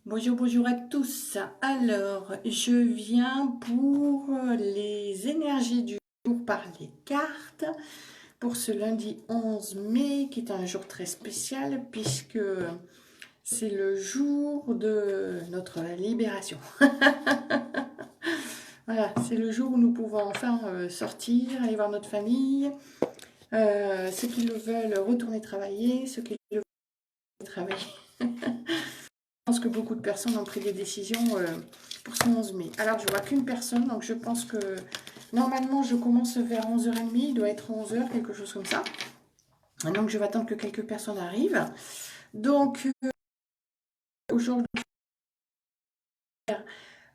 Bonjour, bonjour à tous. Alors, je viens pour les énergies du jour par les cartes pour ce lundi 11 mai qui est un jour très spécial puisque c'est le jour de notre libération. Voilà, c'est le jour où nous pouvons enfin sortir, aller voir notre famille, ceux qui le veulent retourner travailler, ceux qui le veulent travailler. Je pense que beaucoup de personnes ont pris des décisions pour ce 11 mai. Alors, je vois qu'une personne, donc je pense que normalement, je commence vers 11h30, il doit être 11h, quelque chose comme ça. Donc, je vais attendre que quelques personnes arrivent. Donc, aujourd'hui,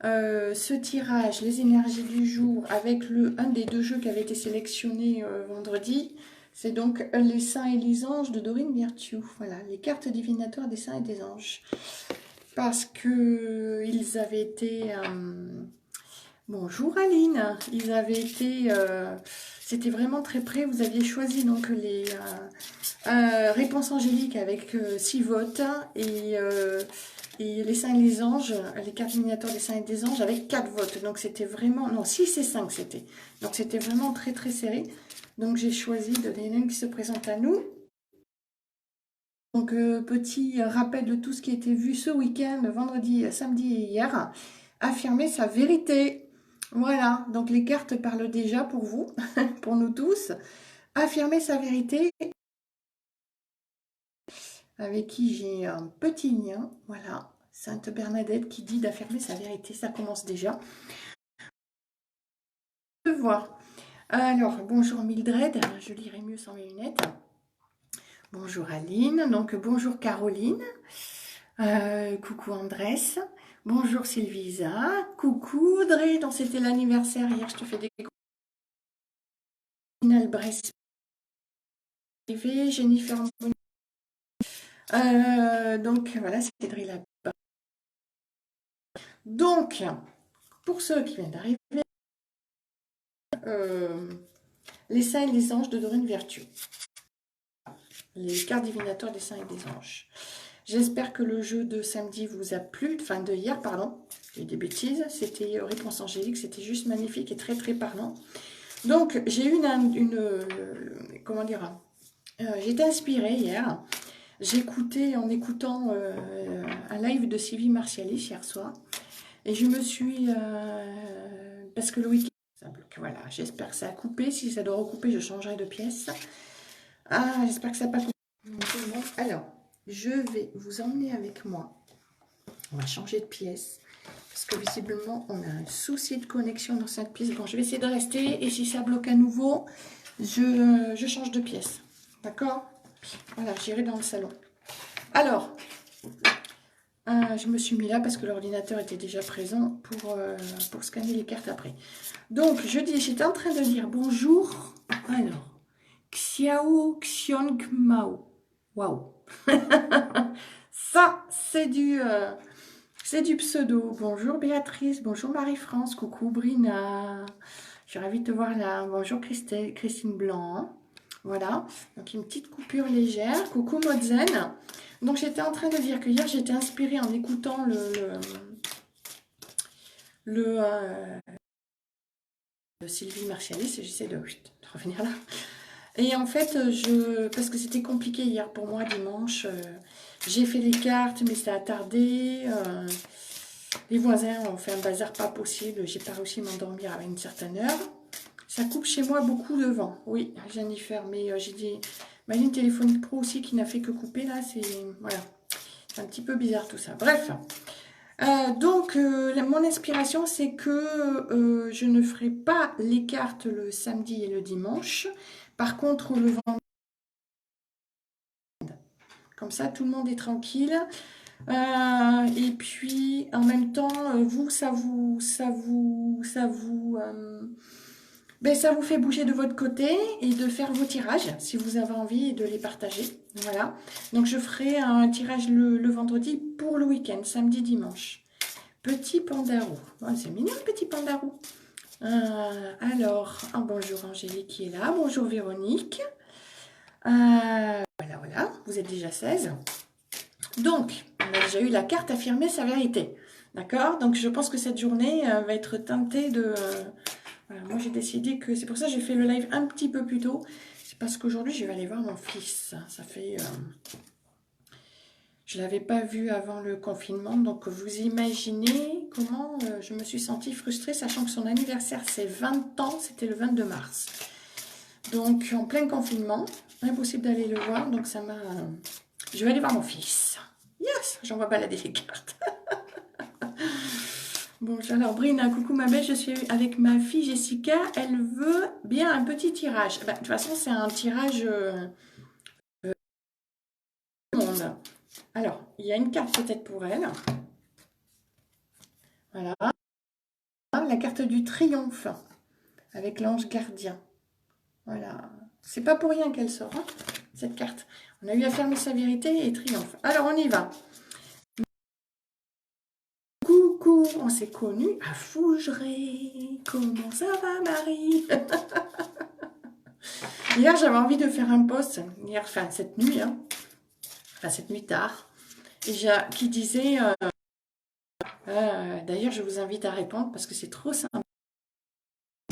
ce tirage, les énergies du jour, avec un des deux jeux qui avait été sélectionné vendredi, c'est donc les saints et les anges de Dorine Virtue. Voilà, les cartes divinatoires des saints et des anges. Parce que ils avaient été... bonjour Aline, ils avaient été... c'était vraiment très près, vous aviez choisi donc les réponses angéliques avec 6 votes et les saints et les anges, les cartes divinatoires des saints et des anges avec 4 votes. Donc c'était vraiment... Non, 6 et 5 c'était. Donc c'était vraiment très très serré. Donc j'ai choisi de donner une qui se présente à nous. Donc, petit rappel de tout ce qui a été vu ce week-end, vendredi, samedi et hier. Affirmer sa vérité. Voilà, donc les cartes parlent déjà pour vous, pour nous tous. Affirmer sa vérité, avec qui j'ai un petit lien. Voilà, Sainte Bernadette qui dit d'affirmer sa vérité, ça commence déjà. Je voir. Alors, bonjour Mildred, je lirai mieux sans mes lunettes. Bonjour Aline, donc bonjour Caroline. Coucou Andrés, bonjour Sylvisa, coucou Audrey, donc c'était l'anniversaire hier, je te fais des coucou. Brest, Jennifer, donc voilà, c'est Audrey là-bas. Donc, pour ceux qui viennent d'arriver, les saints et les anges de Dorine Virtue, les cartes divinatoires des saints et des anges. J'espère que le jeu de samedi vous a plu, enfin de hier, pardon, j'ai des bêtises, c'était réponse angélique, c'était juste magnifique et très très parlant. Donc, j'ai eu comment dire, j'ai été inspirée hier. J'écoutais en écoutant un live de Sylvie Martialis hier soir. Et je me suis... parce que le week-end, voilà, j'espère que ça a coupé. Si ça doit recouper, je changerai de pièce. Ah, j'espère que ça n'a pas coupé. Alors, je vais vous emmener avec moi. On va changer de pièce. Parce que visiblement, on a un souci de connexion dans cette pièce. Bon, je vais essayer de rester. Et si ça bloque à nouveau, je change de pièce. D'accord? Voilà, j'irai dans le salon. Alors, je me suis mis là parce que l'ordinateur était déjà présent pour scanner les cartes après. Donc, j'étais en train de dire bonjour. Alors, Xiao Xiong Mao. Waouh! Ça, c'est du pseudo. Bonjour Béatrice, bonjour Marie-France, coucou Brina. Je suis ravie de te voir là. Bonjour Christine Blanc. Voilà, donc une petite coupure légère. Coucou Modzen. Donc j'étais en train de dire que hier j'étais inspirée en écoutant le Sylvie Martialis et j'essaie de revenir là. Et en fait, parce que c'était compliqué hier pour moi dimanche, j'ai fait les cartes mais ça a tardé. Les voisins ont fait un bazar pas possible, j'ai pas réussi à m'endormir à une certaine heure. Ça coupe chez moi beaucoup de vent. Oui, Jennifer, mais j'ai ma ligne téléphonique pro aussi qui n'a fait que couper là. Voilà, c'est un petit peu bizarre tout ça. Bref, donc mon inspiration c'est que je ne ferai pas les cartes le samedi et le dimanche. Par contre, le vendredi, comme ça tout le monde est tranquille. Et puis en même temps, vous, ça vous fait bouger de votre côté et de faire vos tirages si vous avez envie de les partager. Voilà. Donc je ferai un tirage le vendredi pour le week-end, samedi, dimanche. Petit pandarou. Oh, c'est mignon le petit pandarou. Alors, bonjour Angélique qui est là. Bonjour Véronique. Voilà, vous êtes déjà 16. Donc, On a déjà eu la carte affirmer sa vérité. D'accord? Donc je pense que cette journée va être teintée de... voilà, moi j'ai décidé que... C'est pour ça que j'ai fait le live un petit peu plus tôt. C'est parce qu'aujourd'hui je vais aller voir mon fils. Ça fait... je ne l'avais pas vu avant le confinement. Donc vous imaginez comment je me suis sentie frustrée, sachant que son anniversaire c'est 20 ans, c'était le 22 mars. Donc en plein confinement, impossible d'aller le voir. Donc ça m'a... je vais aller voir mon fils. Yes, j'en vois balader les cartes. Bon, alors Brina, coucou ma belle, je suis avec ma fille Jessica, elle veut bien un petit tirage. Bah, de toute façon, c'est un tirage monde. Alors, il y a une carte peut-être pour elle. Voilà. La carte du triomphe avec l'ange gardien. Voilà. C'est pas pour rien qu'elle sort, hein, cette carte. On a eu à fermer sa vérité et triomphe. Alors, on y va. Coucou, on s'est connus à Fougeray. Comment ça va, Marie? Hier, j'avais envie de faire un post, hier, enfin cette nuit, hein, enfin cette nuit tard, et qui disait, d'ailleurs, je vous invite à répondre parce que c'est trop simple.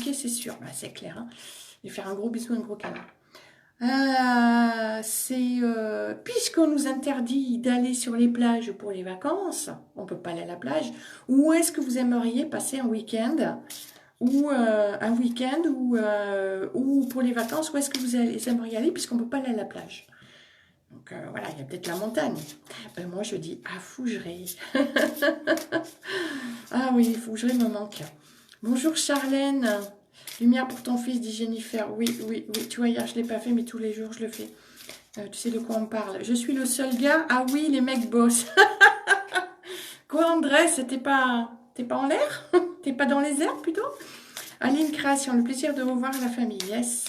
Ok, c'est sûr, bah, c'est clair. Hein. Je vais faire un gros bisou, un gros câlin. Puisqu'on nous interdit d'aller sur les plages pour les vacances, on ne peut pas aller à la plage, où est-ce que vous aimeriez passer un week-end ou ou pour les vacances, où est-ce que vous aimeriez aller puisqu'on ne peut pas aller à la plage. Donc voilà, il y a peut-être la montagne. Moi je dis à Fougeray. Ah oui, Fougeray me manque. Bonjour Charlène. Lumière pour ton fils, dit Jennifer. Oui, oui, oui. Tu vois, hier je ne l'ai pas fait, mais tous les jours je le fais. Tu sais de quoi on parle. Je suis le seul gars. Ah oui, les mecs bossent. Quoi, André, t'es pas en l'air? T'es pas dans les airs plutôt? Aline Création, le plaisir de revoir la famille. Yes.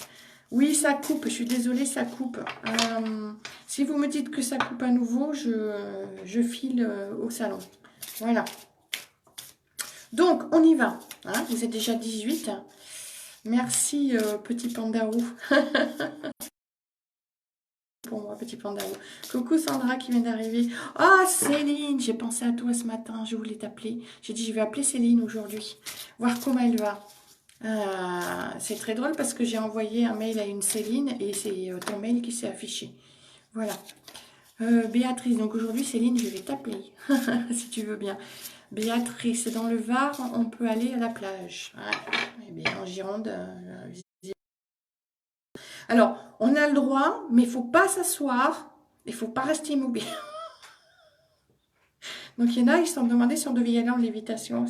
Oui, ça coupe. Je suis désolée, ça coupe. Si vous me dites que ça coupe à nouveau, je file au salon. Voilà. Donc, on y va. Hein, vous êtes déjà 18. Merci, petit pandarou. Pour moi, petit pandarou. Coucou Sandra qui vient d'arriver. Ah, Céline, j'ai pensé à toi ce matin. Je voulais t'appeler. J'ai dit, je vais appeler Céline aujourd'hui. Voir comment elle va. C'est très drôle parce que j'ai envoyé un mail à une Céline et c'est ton mail qui s'est affiché. Voilà. Béatrice, donc aujourd'hui Céline, je vais t'appeler si tu veux bien. Béatrice, dans le Var, on peut aller à la plage. Ouais. Eh bien, en Gironde. Alors, on a le droit, mais il ne faut pas s'asseoir, il ne faut pas rester immobile. Donc, il y en a, ils se sont demandé si on devait y aller en lévitation.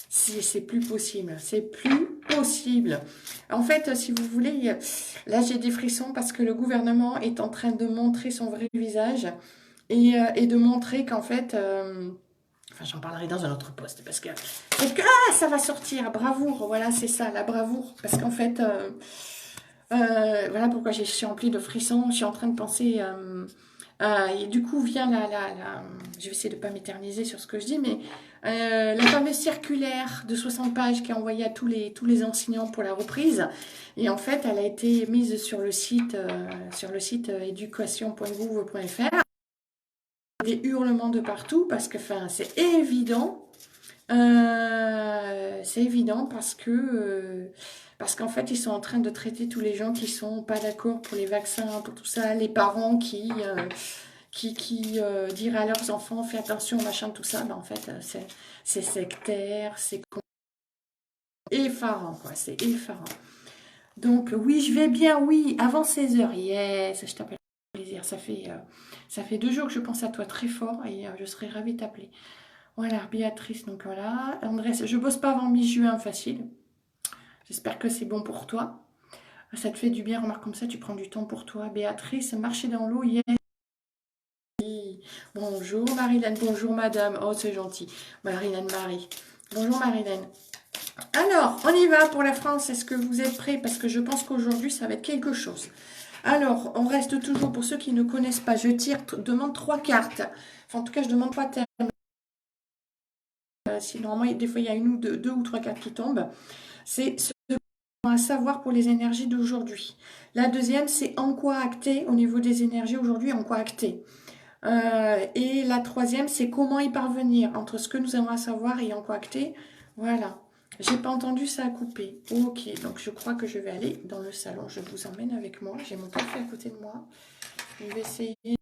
C'est plus possible. C'est plus possible. En fait, si vous voulez, là, j'ai des frissons parce que le gouvernement est en train de montrer son vrai visage et de montrer qu'en fait... enfin, j'en parlerai dans un autre post parce que... ça va sortir, bravoure, voilà, c'est ça, la bravoure. Parce qu'en fait... voilà pourquoi je suis remplie de frissons. Je suis en train de penser... et du coup, vient je vais essayer de ne pas m'éterniser sur ce que je dis, mais la fameuse circulaire de 60 pages qui est envoyée à tous les enseignants pour la reprise. Et en fait, elle a été mise sur le site, éducation.gouv.fr. Des hurlements de partout parce que c'est évident. C'est évident parce qu'en fait, ils sont en train de traiter tous les gens qui sont pas d'accord pour les vaccins, pour tout ça, les parents qui diraient à leurs enfants, fais attention, machin, tout ça. Ben, en fait, c'est sectaire, c'est effarant, quoi, c'est effarant. Donc, oui, je vais bien, oui, avant 16 h. Yes, je t'appelle avec plaisir. Ça fait 2 jours que je pense à toi très fort et je serais ravie de t'appeler. Voilà, Béatrice, donc voilà. André, je bosse pas avant mi-juin, facile. J'espère que c'est bon pour toi. Ça te fait du bien, remarque comme ça, tu prends du temps pour toi. Béatrice, marcher dans l'eau, yes. Bonjour Marilène, bonjour madame. Oh, c'est gentil. Marilène Marie. Bonjour Marilène. Alors, on y va pour la France. Est-ce que vous êtes prêts? Parce que je pense qu'aujourd'hui, ça va être quelque chose. Alors, on reste toujours, pour ceux qui ne connaissent pas, je demande 3 cartes. Enfin, en tout cas, je demande 3 thèmes. Si normalement, des fois, il y a deux ou 3 cartes qui tombent. C'est ce qu'on a à savoir pour les énergies d'aujourd'hui. La deuxième, c'est en quoi acter au niveau des énergies aujourd'hui, en quoi acter. Et la troisième, c'est comment y parvenir entre ce que nous aimerions savoir et en coacté. Voilà. J'ai pas entendu, ça a coupé. Ok, donc je crois que je vais aller dans le salon. Je vous emmène avec moi. J'ai mon café à côté de moi. Je vais essayer de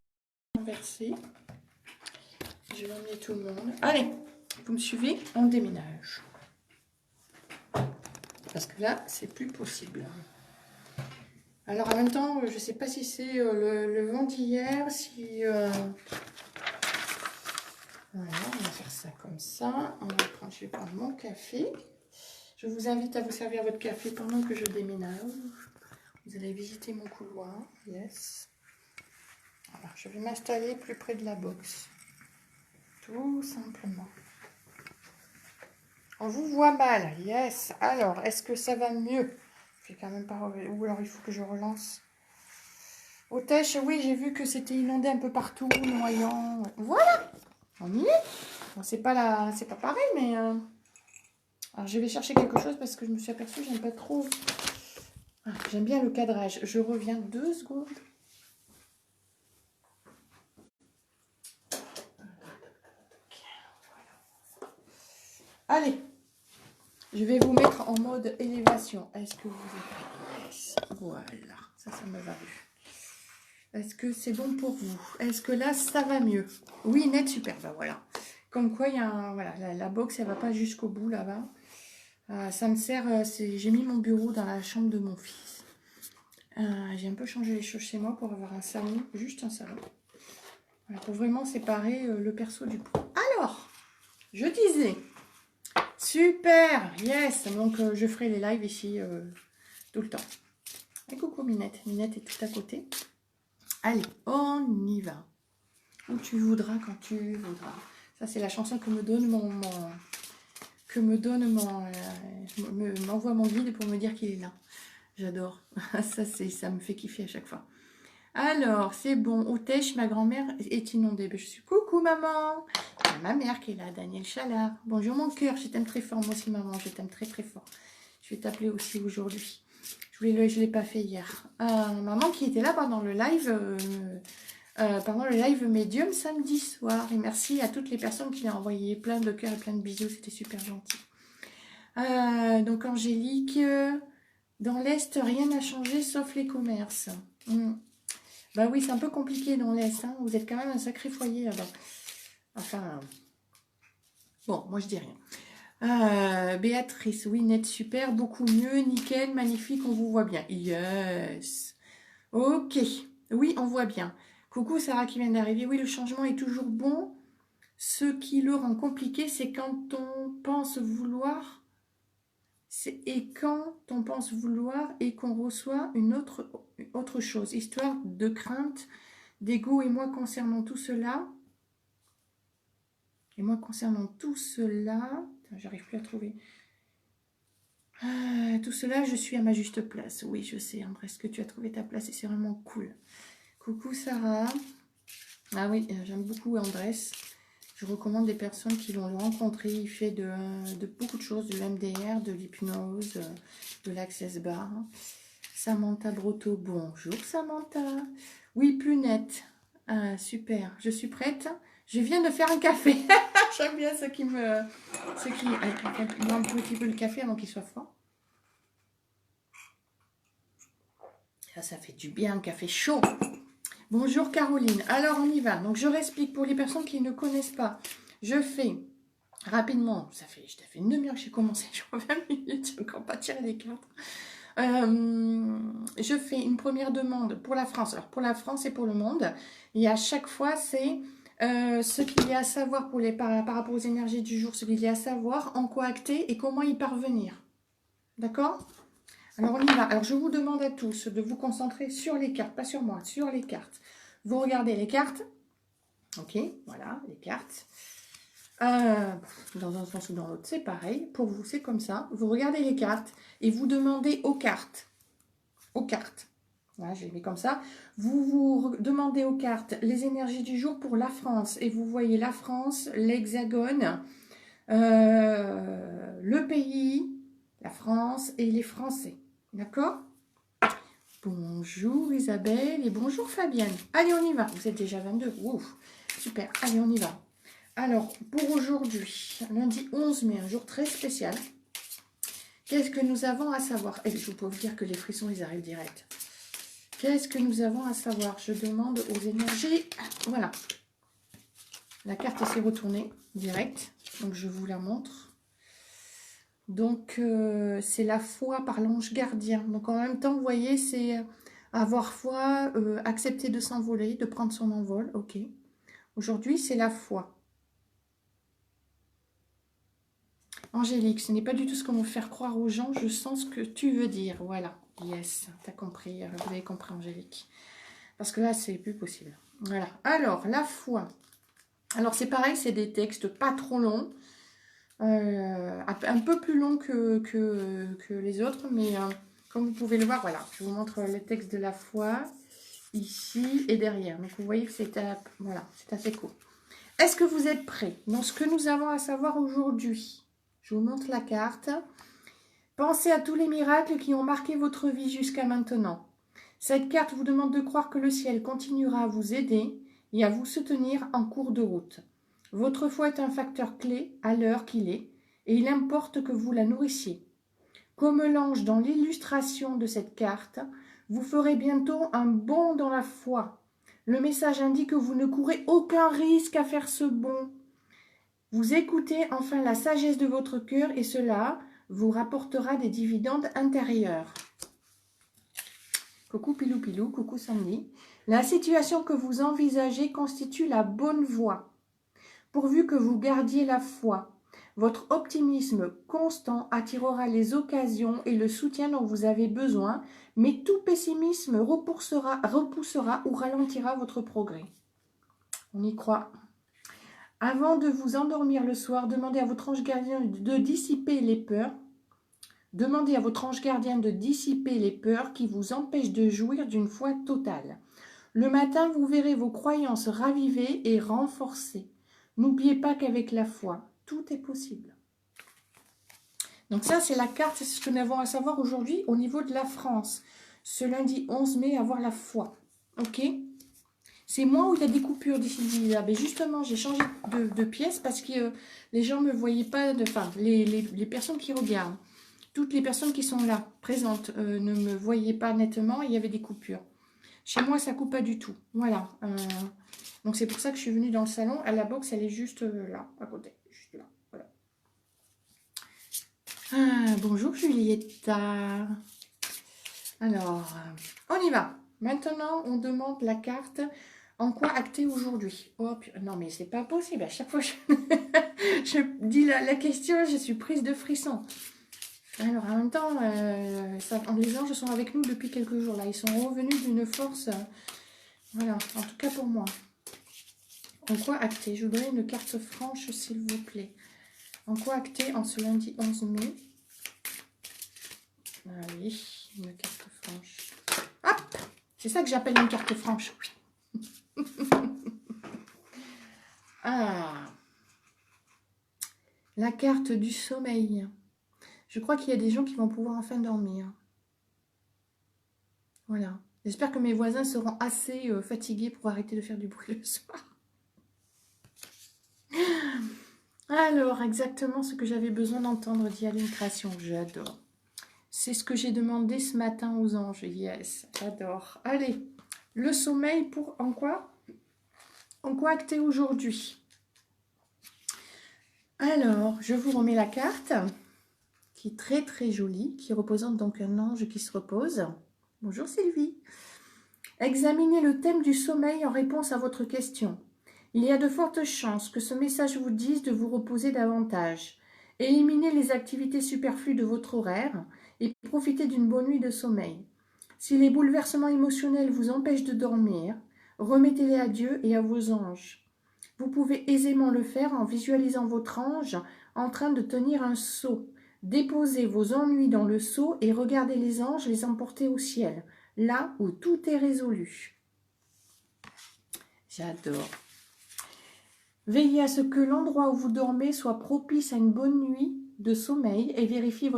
renverser. Je vais emmener tout le monde. Allez, vous me suivez? On déménage. Parce que là, c'est plus possible. Alors en même temps, je ne sais pas si c'est le vent d'hier, si... Voilà, on va faire ça comme ça. Je vais prendre mon café. Je vous invite à vous servir votre café pendant que je déménage. Vous allez visiter mon couloir. Yes. Alors, je vais m'installer plus près de la box. Tout simplement. On vous voit mal. Yes. Alors, est-ce que ça va mieux? Je vais quand même pas... Ou alors, il faut que je relance. Autèche, oui, j'ai vu que c'était inondé un peu partout, noyant. Voilà. On y est. Bon, c'est pas pareil, mais... Alors, je vais chercher quelque chose parce que je me suis aperçue, j'aime pas trop... Ah, j'aime bien le cadrage. Je reviens 2 secondes. Allez, je vais vous mettre en mode élévation. Est-ce que vous êtes... Voilà, ça me va mieux. Est-ce que c'est bon pour vous? Est-ce que là, ça va mieux? Oui, net, super. Ben voilà. Comme quoi, il y a un... Voilà, la box, elle va pas jusqu'au bout là-bas. Ça me sert... J'ai mis mon bureau dans la chambre de mon fils. J'ai un peu changé les choses chez moi pour avoir un salon, juste un salon. Voilà, pour vraiment séparer le perso du pro. Alors, je disais... Super, yes. Donc, je ferai les lives ici tout le temps. Et coucou Minette. Minette est tout à côté. Allez, on y va. Où tu voudras, quand tu voudras. Ça, c'est la chanson que me donne m'envoie mon guide pour me dire qu'il est là. J'adore. Ça me fait kiffer à chaque fois. Alors, c'est bon. Autèche, ma grand-mère est inondée. Je suis coucou maman. Il y a ma mère qui est là, Daniel Chalard. Bonjour mon cœur, je t'aime très fort. Moi aussi maman, je t'aime très très fort. Je vais t'appeler aussi aujourd'hui. Je ne l'ai pas fait hier. Maman qui était là pendant le live médium samedi soir. Et merci à toutes les personnes qui ont envoyé plein de cœurs et plein de bisous. C'était super gentil. Donc Angélique, dans l'Est, rien n'a changé sauf les commerces. Bah oui, c'est un peu compliqué dans l'Est. Hein. Vous êtes quand même un sacré foyer là-bas. Enfin, bon, moi je dis rien. Béatrice, oui, net, super, beaucoup mieux, nickel, magnifique, on vous voit bien. Yes. Ok, oui, on voit bien. Coucou Sarah qui vient d'arriver. Oui, le changement est toujours bon. Ce qui le rend compliqué, c'est quand on pense vouloir... Et quand on pense vouloir et qu'on reçoit une autre chose, histoire de crainte, d'ego. Et moi concernant tout cela, j'arrive plus à trouver. Tout cela, je suis à ma juste place. Oui, je sais, André, est-ce que tu as trouvé ta place et c'est vraiment cool. Coucou Sarah. Ah oui, j'aime beaucoup Andrés. Je recommande des personnes qui l'ont rencontré. Il fait de beaucoup de choses, du MDR, de l'hypnose, de l'Access Bar. Samantha Brotto, bonjour Samantha. Oui, plus net. Super, je suis prête. Je viens de faire un café. J'aime bien ce qui me... un petit peu le café avant qu'il soit froid. Ça fait du bien, un café chaud. Bonjour Caroline. Alors, on y va. Donc, je réexplique pour les personnes qui ne connaissent pas. Je fais rapidement. Ça fait une demi-heure que j'ai commencé. Je crois 20 minutes. Je n'ai encore pas tiré les cartes. Je fais une première demande pour la France. Alors, pour la France et pour le monde. Et à chaque fois, c'est ce qu'il y a à savoir par rapport aux énergies du jour. Ce qu'il y a à savoir, en quoi acter et comment y parvenir. D'accord ? Alors, on y va. Alors, je vous demande à tous de vous concentrer sur les cartes, pas sur moi, sur les cartes. Vous regardez les cartes. Ok, voilà, les cartes. Dans un sens ou dans l'autre, c'est pareil. Pour vous, c'est comme ça. Vous regardez les cartes et vous demandez aux cartes. Aux cartes. Voilà, je les mets comme ça. Vous demandez aux cartes les énergies du jour pour la France. Et vous voyez la France, l'Hexagone, le pays, la France et les Français. D'accord ? Bonjour Isabelle et bonjour Fabienne. Allez, on y va. Vous êtes déjà 22. Ouf, super. Allez, on y va. Alors, pour aujourd'hui, lundi 11 mai, un jour très spécial. Qu'est-ce que nous avons à savoir? Et je peux vous dire que les frissons, ils arrivent direct. Qu'est-ce que nous avons à savoir? Je demande aux énergies. Voilà. La carte s'est retournée direct. Donc, je vous la montre. Donc, c'est la foi par l'ange gardien. Donc, en même temps, vous voyez, c'est avoir foi, accepter de s'envoler, de prendre son envol. Ok. Aujourd'hui, c'est la foi. Angélique, ce n'est pas du tout ce qu'on veut faire croire aux gens. Je sens ce que tu veux dire. Voilà. Yes, tu as compris. Vous avez compris, Angélique. Parce que là, c'est plus possible. Voilà. Alors, la foi. Alors, c'est pareil, c'est des textes pas trop longs. Un peu plus longs que les autres. Mais comme vous pouvez le voir, voilà. Je vous montre le texte de la foi. Ici et derrière. Donc, vous voyez que c'est voilà, c'est assez court. Est-ce que vous êtes prêts? Dans ce que nous avons à savoir aujourd'hui. Je vous montre la carte. Pensez à tous les miracles qui ont marqué votre vie jusqu'à maintenant. Cette carte vous demande de croire que le ciel continuera à vous aider et à vous soutenir en cours de route. Votre foi est un facteur clé à l'heure qu'il est et il importe que vous la nourrissiez. Comme l'ange dans l'illustration de cette carte, vous ferez bientôt un bond dans la foi. Le message indique que vous ne courez aucun risque à faire ce bond. Vous écoutez enfin la sagesse de votre cœur et cela vous rapportera des dividendes intérieurs. Coucou Pilou Pilou, coucou Sandy. La situation que vous envisagez constitue la bonne voie. Pourvu que vous gardiez la foi, votre optimisme constant attirera les occasions et le soutien dont vous avez besoin, mais tout pessimisme repoussera ou ralentira votre progrès. On y croit. Avant de vous endormir le soir, demandez à votre ange gardien de dissiper les peurs. Demandez à votre ange gardien de dissiper les peurs qui vous empêchent de jouir d'une foi totale. Le matin, vous verrez vos croyances ravivées et renforcées. N'oubliez pas qu'avec la foi, tout est possible. Donc ça, c'est la carte, c'est ce que nous avons à savoir aujourd'hui au niveau de la France. Ce lundi 11 mai, avoir la foi. Ok ? C'est moi où il y a des coupures d'ici là. Mais justement, j'ai changé de pièce parce que les gens ne me voyaient pas, enfin, les personnes qui regardent, toutes les personnes qui sont là, présentes, ne me voyaient pas nettement, il y avait des coupures. Chez moi, ça ne coupe pas du tout. Voilà. Donc, c'est pour ça que je suis venue dans le salon. À la box, elle est juste là, à côté. Juste là. Voilà. Bonjour Julietta. Alors, on y va. Maintenant, on demande la carte. En quoi acter aujourd'hui? Oh, non, mais c'est pas possible. À chaque fois que je dis la question, je suis prise de frisson. Alors, en même temps, les anges sont avec nous depuis quelques jours. Là, ils sont revenus d'une force. Voilà, en tout cas pour moi. En quoi acter? Je voudrais une carte franche, s'il vous plaît. En quoi acter en ce lundi 11 mai? Allez, une carte franche. Hop! C'est ça que j'appelle une carte franche. Ah! La carte du sommeil. Je crois qu'il y a des gens qui vont pouvoir enfin dormir. Voilà. J'espère que mes voisins seront assez fatigués pour arrêter de faire du bruit le soir. Alors, exactement ce que j'avais besoin d'entendre, dit Aline Création. J'adore. C'est ce que j'ai demandé ce matin aux anges. Yes, j'adore. Allez, le sommeil pour en quoi? En quoi acter aujourd'hui? Alors, je vous remets la carte, qui est très très jolie, qui représente donc un ange qui se repose. Bonjour Sylvie. Examinez le thème du sommeil en réponse à votre question. Il y a de fortes chances que ce message vous dise de vous reposer davantage. Éliminez les activités superflues de votre horaire et profitez d'une bonne nuit de sommeil. Si les bouleversements émotionnels vous empêchent de dormir, remettez-les à Dieu et à vos anges. Vous pouvez aisément le faire en visualisant votre ange en train de tenir un seau. Déposez vos ennuis dans le seau et regardez les anges les emporter au ciel, là où tout est résolu. J'adore. Veillez à ce que l'endroit où vous dormez soit propice à une bonne nuit de sommeil et vérifiez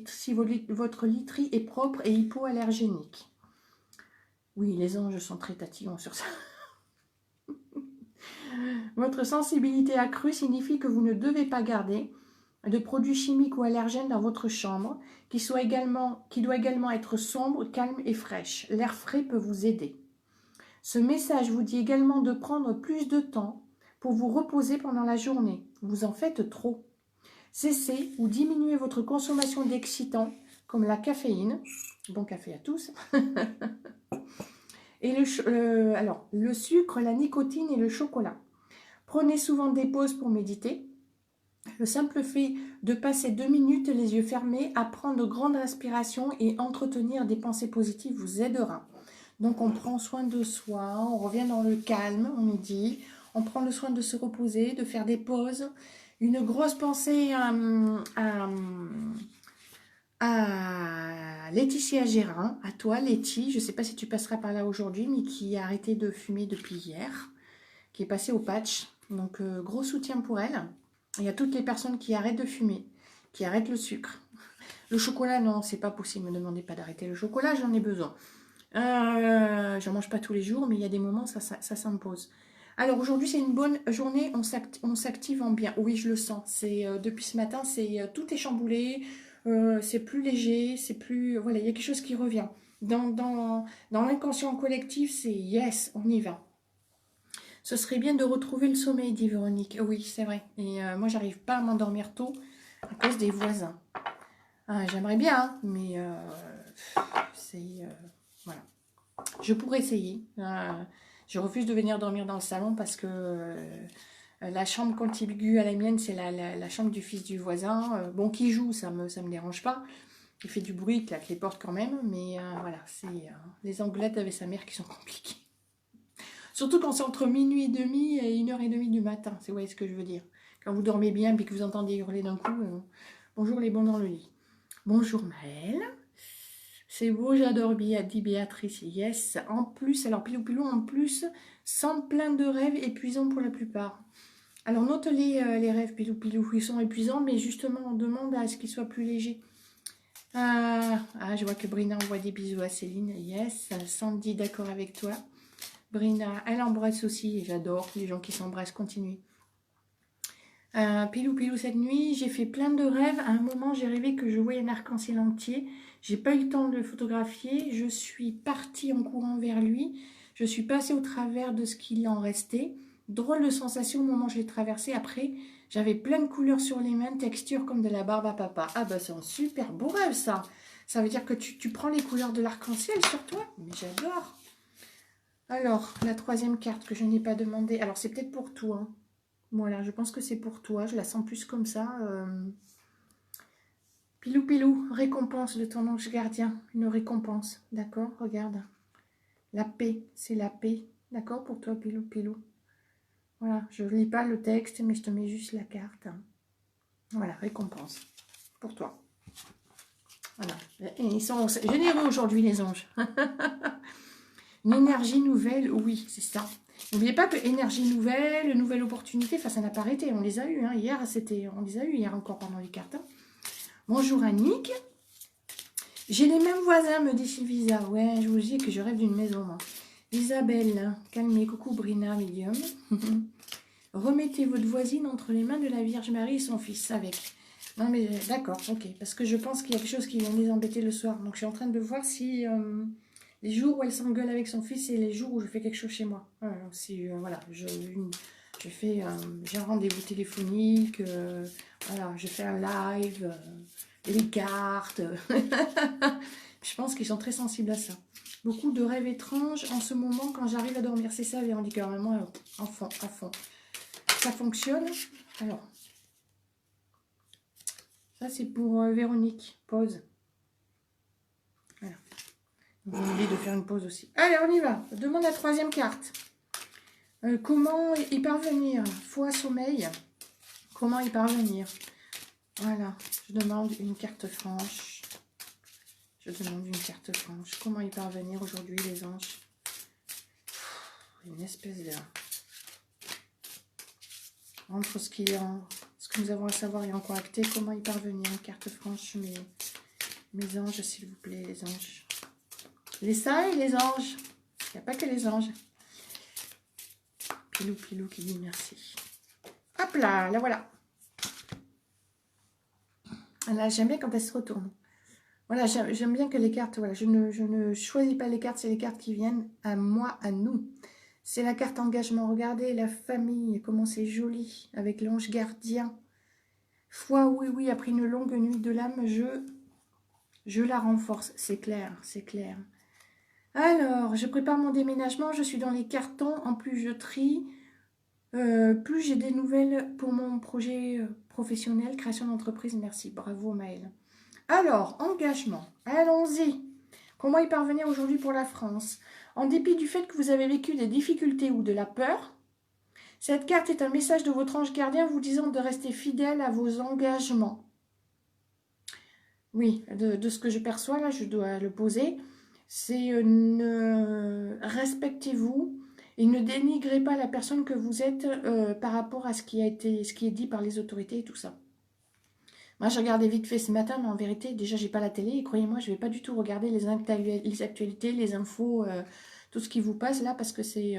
si votre literie est propre et hypoallergénique. Oui, les anges sont très tatillons sur ça. Votre sensibilité accrue signifie que vous ne devez pas garder de produits chimiques ou allergènes dans votre chambre, qui doit également être sombre, calme et fraîche. L'air frais peut vous aider. Ce message vous dit également de prendre plus de temps pour vous reposer pendant la journée. Vous en faites trop. Cessez ou diminuez votre consommation d'excitants, comme la caféine. Bon café à tous. Et le sucre, la nicotine et le chocolat. Prenez souvent des pauses pour méditer. Le simple fait de passer 2 minutes les yeux fermés, à prendre de grandes respirations et entretenir des pensées positives vous aidera. Donc on prend soin de soi, on revient dans le calme, on nous dit, on prend le soin de se reposer, de faire des pauses. Une grosse pensée à Laetitia Gérin, à toi Letty, je ne sais pas si tu passeras par là aujourd'hui, mais qui a arrêté de fumer depuis hier, qui est passée au patch. Donc gros soutien pour elle. Il y a toutes les personnes qui arrêtent de fumer, qui arrêtent le sucre. Le chocolat, non, c'est pas possible, ne me demandez pas d'arrêter le chocolat, j'en ai besoin. J'en mange pas tous les jours, mais il y a des moments, ça s'impose. Alors aujourd'hui, c'est une bonne journée, on s'active en bien. Oui, je le sens. C'est depuis ce matin, tout est chamboulé, c'est plus léger, c'est plus... Voilà, il y a quelque chose qui revient. Dans l'inconscient collectif, c'est yes, on y va. Ce serait bien de retrouver le sommeil, dit Véronique. Oui, c'est vrai. Et moi, j'arrive pas à m'endormir tôt à cause des voisins. Ah, j'aimerais bien, hein, mais voilà. Je pourrais essayer. Je refuse de venir dormir dans le salon parce que la chambre contiguë à la mienne, c'est la chambre du fils du voisin. Bon, qui joue, ça me dérange pas. Il fait du bruit, il claque les portes quand même. Mais voilà, c'est les engueulades avec sa mère qui sont compliquées. Surtout quand c'est entre minuit et demi et 1h30 du matin. Vous voyez ce que je veux dire. Quand vous dormez bien et que vous entendez hurler d'un coup. Bonjour les bons dans le lit. Bonjour Maëlle. C'est beau, j'adore, dit Béatrice. Yes. En plus, alors pilou, en plus, sans plein de rêves épuisants pour la plupart. Alors note les rêves pilou, ils sont épuisants, mais justement, on demande à ce qu'ils soient plus légers. Je vois que Brina envoie des bisous à Céline. Yes. Sandy, d'accord avec toi. Brina, elle embrasse aussi, et j'adore les gens qui s'embrassent, continuez. Pilou, cette nuit, j'ai fait plein de rêves. À un moment, j'ai rêvé que je voyais un arc-en-ciel entier. J'ai pas eu le temps de le photographier. Je suis partie en courant vers lui. Je suis passée au travers de ce qu'il en restait. Drôle de sensation au moment où je l'ai traversé. Après, j'avais plein de couleurs sur les mains, texture comme de la barbe à papa. Ah bah c'est un super beau rêve ça. Ça veut dire que tu prends les couleurs de l'arc-en-ciel sur toi. Mais j'adore. Alors, la troisième carte que je n'ai pas demandé. Alors, c'est peut-être pour toi. Voilà, je pense que c'est pour toi. Je la sens plus comme ça. Pilou, récompense de ton ange gardien. Une récompense. D'accord, regarde. La paix, c'est la paix. D'accord pour toi, Pilou. Voilà, je ne lis pas le texte, mais je te mets juste la carte. Voilà, récompense. Pour toi. Voilà. Et ils sont généreux aujourd'hui, les anges. Une énergie nouvelle, oui, c'est ça. N'oubliez pas que énergie nouvelle, nouvelle opportunité, ça n'a pas arrêté. On les a eu, hein. Hier, on les a eu hier encore pendant les cartes. Hein. Bonjour Annick. J'ai les mêmes voisins, me dit Sylvisa. Ouais, je vous dis que je rêve d'une maison, moi. Isabelle, calmez, coucou Brina, médium. Remettez votre voisine entre les mains de la Vierge Marie et son fils, avec. Non mais d'accord, ok. Parce que je pense qu'il y a quelque chose qui vient les embêter le soir. Donc je suis en train de voir si... les jours où elle s'engueule avec son fils et les jours où je fais quelque chose chez moi. Voilà, j'ai un rendez-vous téléphonique, voilà, je fais un live, les cartes. Je pense qu'ils sont très sensibles à ça. Beaucoup de rêves étranges en ce moment quand j'arrive à dormir. C'est ça, on dit quand même, à fond. Ça fonctionne. Alors, ça c'est pour Véronique. Pause. Voilà. J'ai oublié de faire une pause aussi. Allez, on y va. Je demande la troisième carte. Comment y parvenir? Foi, sommeil. Comment y parvenir? Voilà. Je demande une carte franche. Comment y parvenir aujourd'hui, les anges? Une espèce de... Entre ce que nous avons à savoir et encore acté, comment y parvenir? Une carte franche, mes anges, s'il vous plaît, les anges. Les saints et les anges. Il n'y a pas que les anges. Pilou, pilou qui dit merci. Hop là, la voilà. Là, j'aime bien quand elle se retourne. Voilà, j'aime bien que les cartes, voilà, je ne choisis pas les cartes, c'est les cartes qui viennent à moi, à nous. C'est la carte engagement. Regardez la famille, comment c'est joli, avec l'ange gardien. Foi, oui, oui, après une longue nuit de l'âme, je la renforce. C'est clair, c'est clair. Alors, je prépare mon déménagement, je suis dans les cartons. En plus, je trie. Plus j'ai des nouvelles pour mon projet professionnel, création d'entreprise. Merci, bravo Maëlle. Alors, engagement, allons-y. Comment y parvenir aujourd'hui pour la France? En dépit du fait que vous avez vécu des difficultés ou de la peur, cette carte est un message de votre ange gardien vous disant de rester fidèle à vos engagements. Oui, de ce que je perçois, là, je dois le poser. C'est respectez-vous et ne dénigrez pas la personne que vous êtes par rapport à ce qui est dit par les autorités et tout ça. Moi, j'ai regardé vite fait ce matin, mais en vérité, déjà, j'ai pas la télé. Et croyez-moi, je vais pas du tout regarder les actualités, les infos, tout ce qui vous passe là, parce que c'est,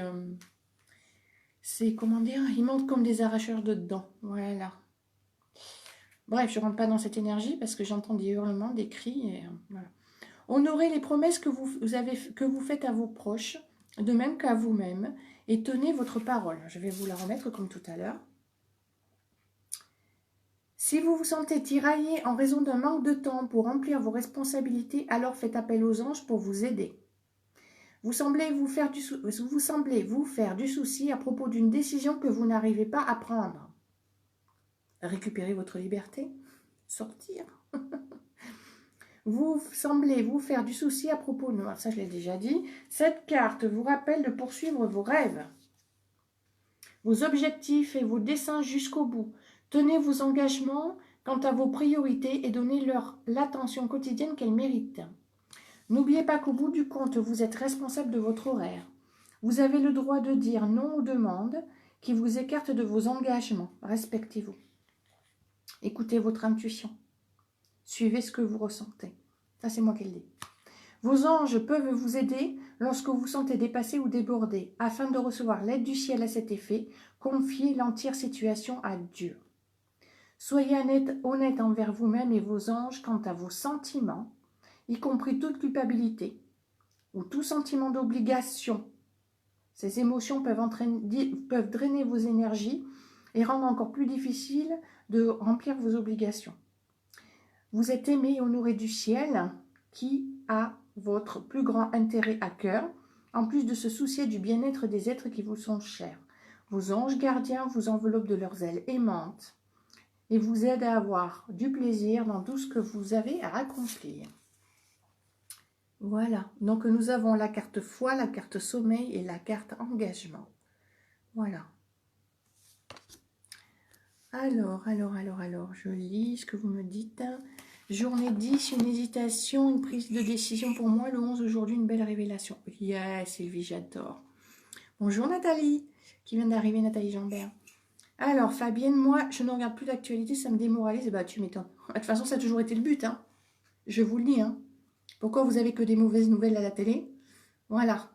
comment dire, ils montent comme des arracheurs de dents. Voilà. Bref, je rentre pas dans cette énergie parce que j'entends des hurlements, des cris. Et, voilà. Honorez les promesses que vous faites à vos proches, de même qu'à vous-même, et tenez votre parole. Je vais vous la remettre comme tout à l'heure. Si vous vous sentez tiraillé en raison d'un manque de temps pour remplir vos responsabilités, alors faites appel aux anges pour vous aider. Vous semblez vous faire du souci à propos d'une décision que vous n'arrivez pas à prendre. Récupérez votre liberté, sortir. Vous semblez vous faire du souci à propos, non, ça je l'ai déjà dit, cette carte vous rappelle de poursuivre vos rêves, vos objectifs et vos desseins jusqu'au bout. Tenez vos engagements quant à vos priorités et donnez-leur l'attention quotidienne qu'elles méritent. N'oubliez pas qu'au bout du compte, vous êtes responsable de votre horaire. Vous avez le droit de dire non aux demandes qui vous écartent de vos engagements. Respectez-vous. Écoutez votre intuition. Suivez ce que vous ressentez. Ça, c'est moi qui le dis. Vos anges peuvent vous aider lorsque vous vous sentez dépassé ou débordé. Afin de recevoir l'aide du ciel à cet effet, confiez l'entière situation à Dieu. Soyez honnête envers vous-même et vos anges quant à vos sentiments, y compris toute culpabilité ou tout sentiment d'obligation. Ces émotions peuvent drainer vos énergies et rendre encore plus difficile de remplir vos obligations. Vous êtes aimé et honoré du ciel qui a votre plus grand intérêt à cœur, en plus de se soucier du bien-être des êtres qui vous sont chers. Vos anges gardiens vous enveloppent de leurs ailes aimantes et vous aident à avoir du plaisir dans tout ce que vous avez à accomplir. Voilà, donc nous avons la carte foi, la carte sommeil et la carte engagement. Voilà. Alors, je lis ce que vous me dites. Journée 10, une hésitation, une prise de décision pour moi. Le 11, aujourd'hui, une belle révélation. Yes, Sylvie, j'adore. Bonjour Nathalie, qui vient d'arriver, Nathalie Jambert. Alors, Fabienne, moi, je ne regarde plus l'actualité, ça me démoralise. Bah, tu m'étonnes. De toute façon, ça a toujours été le but, hein. Je vous le dis, hein. Pourquoi vous avez que des mauvaises nouvelles à la télé? Voilà.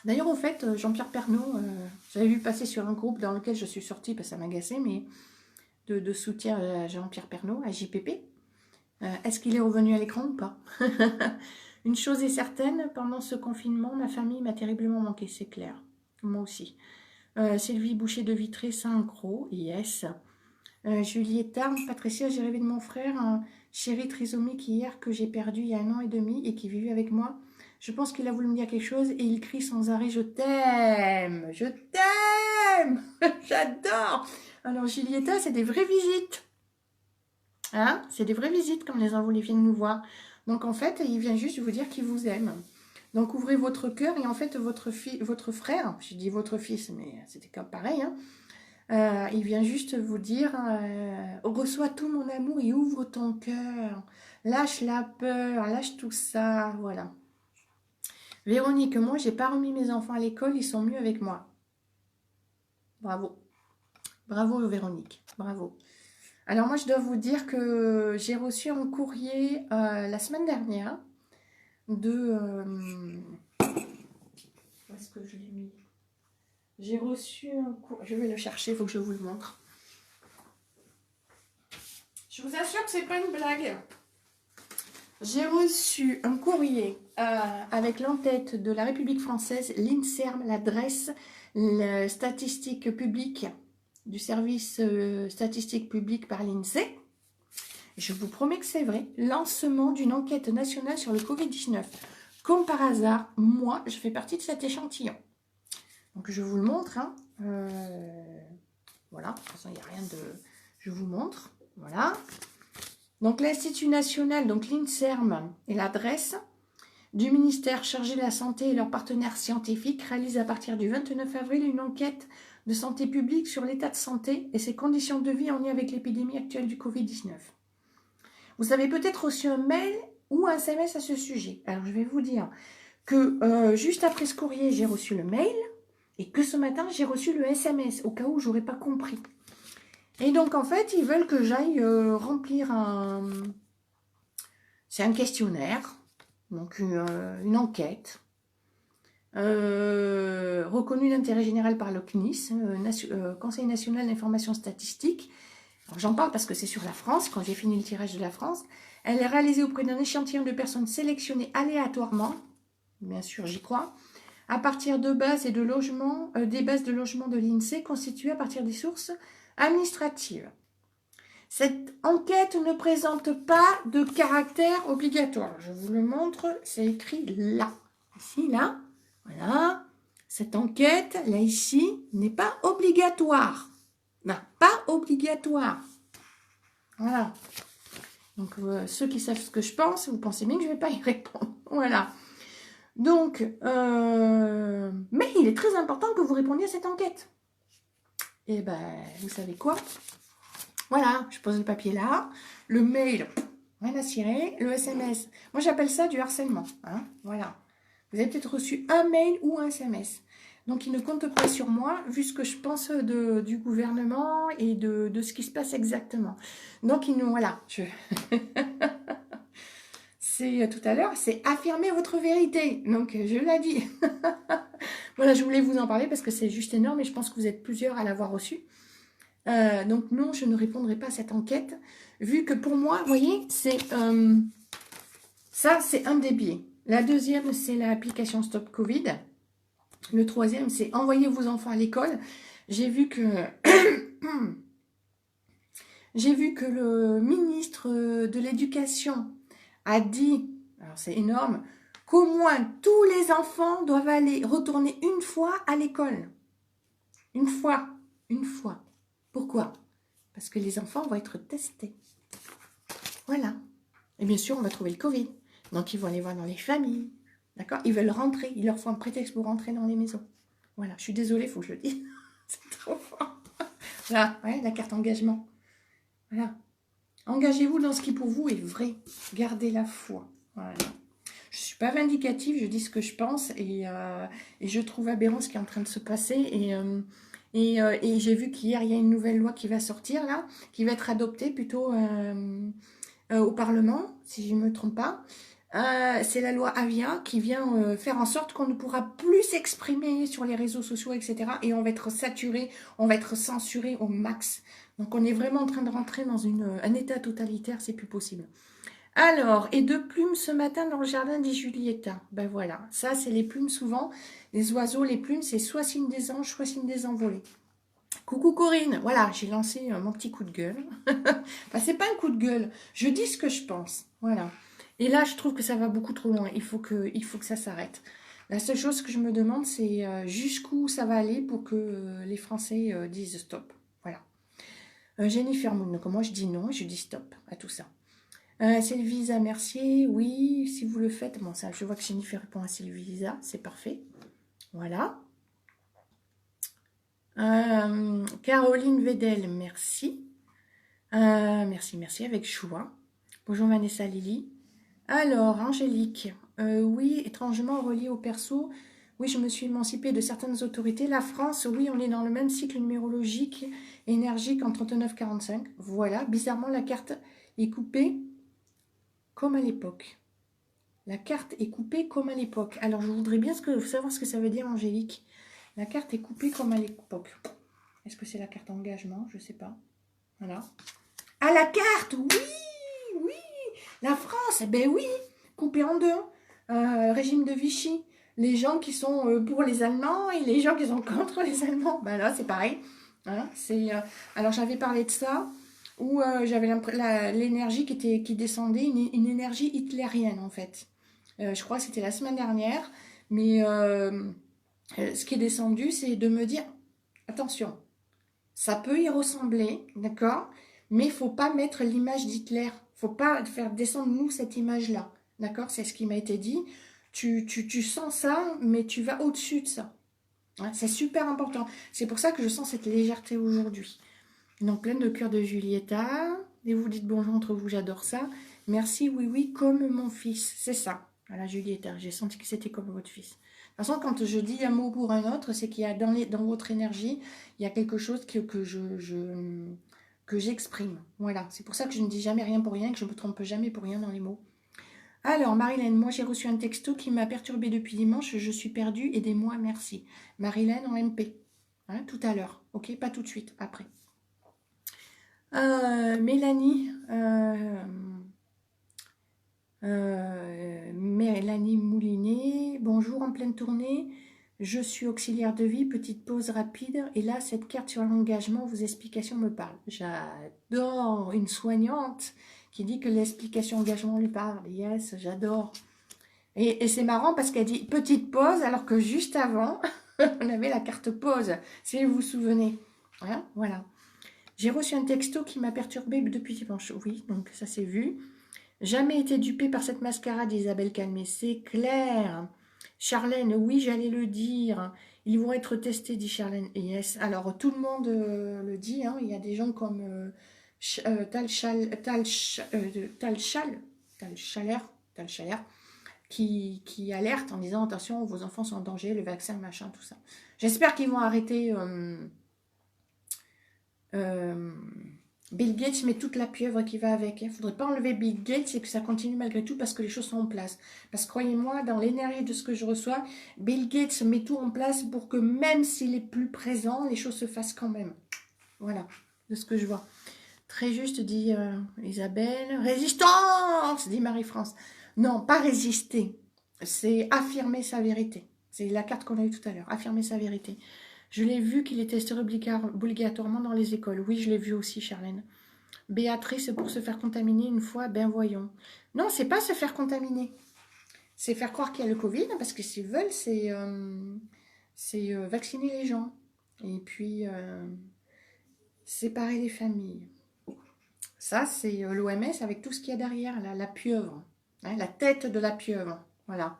D'ailleurs, en fait, Jean-Pierre Pernaut, j'avais vu passer sur un groupe dans lequel je suis sortie, parce que ça m'agaçait, mais de soutien à Jean-Pierre Pernaut, à JPP. Est-ce qu'il est revenu à l'écran ou pas? Une chose est certaine, pendant ce confinement, ma famille m'a terriblement manqué, c'est clair. Moi aussi. Sylvie Boucher de Vitré, synchro, yes. Julietta, Patricia, j'ai rêvé de mon frère, un chéri trisomique hier que j'ai perdu il y a 1 an et demi et qui vivait avec moi. Je pense qu'il a voulu me dire quelque chose et il crie sans arrêt, je t'aime, je t'aime, j'adore. Alors Julietta, c'est des vraies visites. Hein, c'est des vraies visites comme les enfants viennent nous voir. Donc en fait, il vient juste vous dire qu'il vous aime. Donc ouvrez votre cœur et en fait votre frère, je dis votre fils, mais c'était comme pareil, hein, il vient juste vous dire, reçois tout mon amour et ouvre ton cœur. Lâche la peur, lâche tout ça, voilà. Véronique, moi, j'ai pas remis mes enfants à l'école, ils sont mieux avec moi. Bravo. Bravo, Véronique. Bravo. Alors, moi, je dois vous dire que j'ai reçu un courrier la semaine dernière de... où est-ce que je l'ai mis? J'ai reçu un courrier. Je vais le chercher, il faut que je vous le montre. Je vous assure que c'est pas une blague. J'ai reçu un courrier avec l'entête de la République française, l'INSERM, l'adresse, la statistique publique du service statistique public par l'INSEE. Je vous promets que c'est vrai. Lancement d'une enquête nationale sur le Covid-19. Comme par hasard, moi, je fais partie de cet échantillon. Donc, je vous le montre. Hein. Voilà. De toute façon, il n'y a rien de... Je vous montre. Voilà. Donc, l'Institut national, donc l'INSERM et l'adresse du ministère chargé de la santé et leurs partenaires scientifiques réalisent à partir du 29 avril une enquête de santé publique sur l'état de santé et ses conditions de vie en lien avec l'épidémie actuelle du Covid-19. Vous avez peut-être reçu un mail ou un SMS à ce sujet. Alors, je vais vous dire que juste après ce courrier, j'ai reçu le mail et que ce matin, j'ai reçu le SMS, au cas où je n'aurais pas compris. Et donc, en fait, ils veulent que j'aille remplir un... C'est un questionnaire, donc une enquête, reconnue d'intérêt général par le CNIS, Conseil national d'information statistique. J'en parle parce que c'est sur la France, quand j'ai fini le tirage de la France. Elle est réalisée auprès d'un échantillon de personnes sélectionnées aléatoirement, bien sûr j'y crois, à partir de bases et de logements, des bases de logement de l'INSEE constituées à partir des sources administratives. Cette enquête ne présente pas de caractère obligatoire. Je vous le montre, c'est écrit là. Ici, là, voilà. Cette enquête, là, ici, n'est pas obligatoire. Non, pas obligatoire. Voilà. Donc, ceux qui savent ce que je pense, vous pensez bien que je ne vais pas y répondre. Voilà. Donc, mais il est très important que vous répondiez à cette enquête. Et ben, vous savez quoi? Voilà, je pose le papier là, le mail, rien à cirer, le SMS. Moi, j'appelle ça du harcèlement. Hein, voilà. Vous avez peut-être reçu un mail ou un SMS. Donc, il ne compte pas sur moi, vu ce que je pense du gouvernement et de ce qui se passe exactement. Donc, voilà. C'est tout à l'heure, c'est affirmer votre vérité. Donc, je l'ai dit. Voilà, je voulais vous en parler parce que c'est juste énorme et je pense que vous êtes plusieurs à l'avoir reçu. Donc, non, je ne répondrai pas à cette enquête, vu que pour moi, vous voyez, c'est ça, c'est un des biais. La deuxième, c'est l'application Stop Covid. Le troisième, c'est envoyer vos enfants à l'école. J'ai vu que le ministre de l'Éducation a dit, alors c'est énorme, qu'au moins tous les enfants doivent aller retourner une fois à l'école. Une fois. Pourquoi? Parce que les enfants vont être testés. Voilà. Et bien sûr, on va trouver le Covid. Donc, ils vont aller voir dans les familles. D'accord? Ils veulent rentrer. Il leur faut un prétexte pour rentrer dans les maisons. Voilà. Je suis désolée, il faut que je le dise. C'est trop fort. Là, ouais, la carte engagement. Voilà. Engagez-vous dans ce qui pour vous est vrai. Gardez la foi. Voilà. Je ne suis pas vindicative, je dis ce que je pense. Et je trouve aberrant ce qui est en train de se passer. Et j'ai vu qu'hier, il y a une nouvelle loi qui va sortir, là, qui va être adoptée plutôt au Parlement, si je ne me trompe pas. C'est la loi Avia qui vient faire en sorte qu'on ne pourra plus s'exprimer sur les réseaux sociaux, etc. Et on va être saturé, on va être censuré au max. Donc, on est vraiment en train de rentrer dans un état totalitaire, c'est plus possible. Alors, et deux plumes ce matin dans le jardin dit Julietta. Ben voilà, ça c'est les plumes souvent. Les oiseaux, les plumes, c'est soit signe des anges, soit signe des envolés. Coucou Corinne, voilà, j'ai lancé mon petit coup de gueule. Enfin, c'est pas un coup de gueule, je dis ce que je pense. Voilà. Et là, je trouve que ça va beaucoup trop loin. Il faut que ça s'arrête. La seule chose que je me demande, c'est jusqu'où ça va aller pour que les Français disent stop. Voilà. Jennifer Moon, donc moi je dis non, je dis stop à tout ça. Sylvisa Mercier, oui, si vous le faites. Bon, ça, je vois que Jennifer répond à Sylvisa, c'est parfait. Voilà. Caroline Vedel, merci. Merci, avec joie. Bonjour Vanessa Lily. Alors, Angélique, oui, étrangement relié au perso, oui, je me suis émancipée de certaines autorités. La France, oui, on est dans le même cycle numérologique, énergique en 39-45. Voilà, bizarrement, la carte est coupée comme à l'époque. La carte est coupée comme à l'époque. Alors, je voudrais bien savoir ce que ça veut dire, Angélique. La carte est coupée comme à l'époque. Est-ce que c'est la carte engagement? Je ne sais pas. Voilà. Ah, la carte! Oui! Oui! La France, eh ben oui! Coupée en deux. Régime de Vichy. Les gens qui sont pour les Allemands et les gens qui sont contre les Allemands. Ben là, c'est pareil. Hein, alors, j'avais parlé de ça, où j'avais l'énergie qui descendait, une énergie hitlérienne, en fait. Je crois que c'était la semaine dernière. Mais ce qui est descendu, c'est de me dire, attention, ça peut y ressembler, d'accord? Mais il ne faut pas mettre l'image d'Hitler. Il ne faut pas faire descendre nous cette image-là. D'accord? C'est ce qui m'a été dit. Tu sens ça, mais tu vas au-dessus de ça. Hein, c'est super important. C'est pour ça que je sens cette légèreté aujourd'hui. Donc, pleine de cœur de Julieta. Et vous dites bonjour entre vous, j'adore ça. Merci, oui, oui, comme mon fils. C'est ça. Voilà, Julieta, j'ai senti que c'était comme votre fils. De toute façon, quand je dis un mot pour un autre, c'est qu'il y a dans votre énergie, il y a quelque chose que j'exprime. Voilà, c'est pour ça que je ne dis jamais rien pour rien, que je ne me trompe jamais pour rien dans les mots. Alors, Marilène, moi j'ai reçu un texto qui m'a perturbée depuis dimanche. Je suis perdue, aidez-moi, merci. Marilène en MP, hein, tout à l'heure. Ok, pas tout de suite, après. Mélanie, Mélanie Moulinet, bonjour en pleine tournée, je suis auxiliaire de vie, petite pause rapide, et là cette carte sur l'engagement, vos explications me parlent. J'adore une soignante qui dit que l'explication engagement lui parle, yes, j'adore. Et c'est marrant parce qu'elle dit petite pause, alors que juste avant, on avait la carte pause, si vous vous souvenez. Hein, voilà. J'ai reçu un texto qui m'a perturbée depuis dimanche. Oui, donc ça c'est vu. Jamais été dupée par cette mascarade, Isabelle Calmé. C'est clair. Charlène, oui, j'allais le dire. Ils vont être testés, dit Charlène. Yes. Alors, tout le monde le dit. Hein. Il y a des gens comme Tal Chaler qui alertent en disant attention, vos enfants sont en danger, le vaccin, machin, tout ça. J'espère qu'ils vont arrêter... Bill Gates, met toute la pieuvre qui va avec. Il ne faudrait pas enlever Bill Gates et que ça continue malgré tout parce que les choses sont en place. Parce que croyez-moi, dans l'énergie de ce que je reçois, Bill Gates met tout en place pour que même s'il est plus présent, les choses se fassent quand même. Voilà, de ce que je vois. Très juste, dit Isabelle. Résistance, dit Marie-France. Non, pas résister. C'est affirmer sa vérité. C'est la carte qu'on a eue tout à l'heure. Affirmer sa vérité. Je l'ai vu qu'il est testé obligatoirement dans les écoles. Oui, je l'ai vu aussi, Charlène. Béatrice, pour se faire contaminer une fois, ben voyons. Non, c'est pas se faire contaminer. C'est faire croire qu'il y a le Covid, parce que s'ils veulent, c'est vacciner les gens. Et puis, séparer les familles. Ça, c'est l'OMS avec tout ce qu'il y a derrière, la pieuvre. Hein, la tête de la pieuvre. Voilà.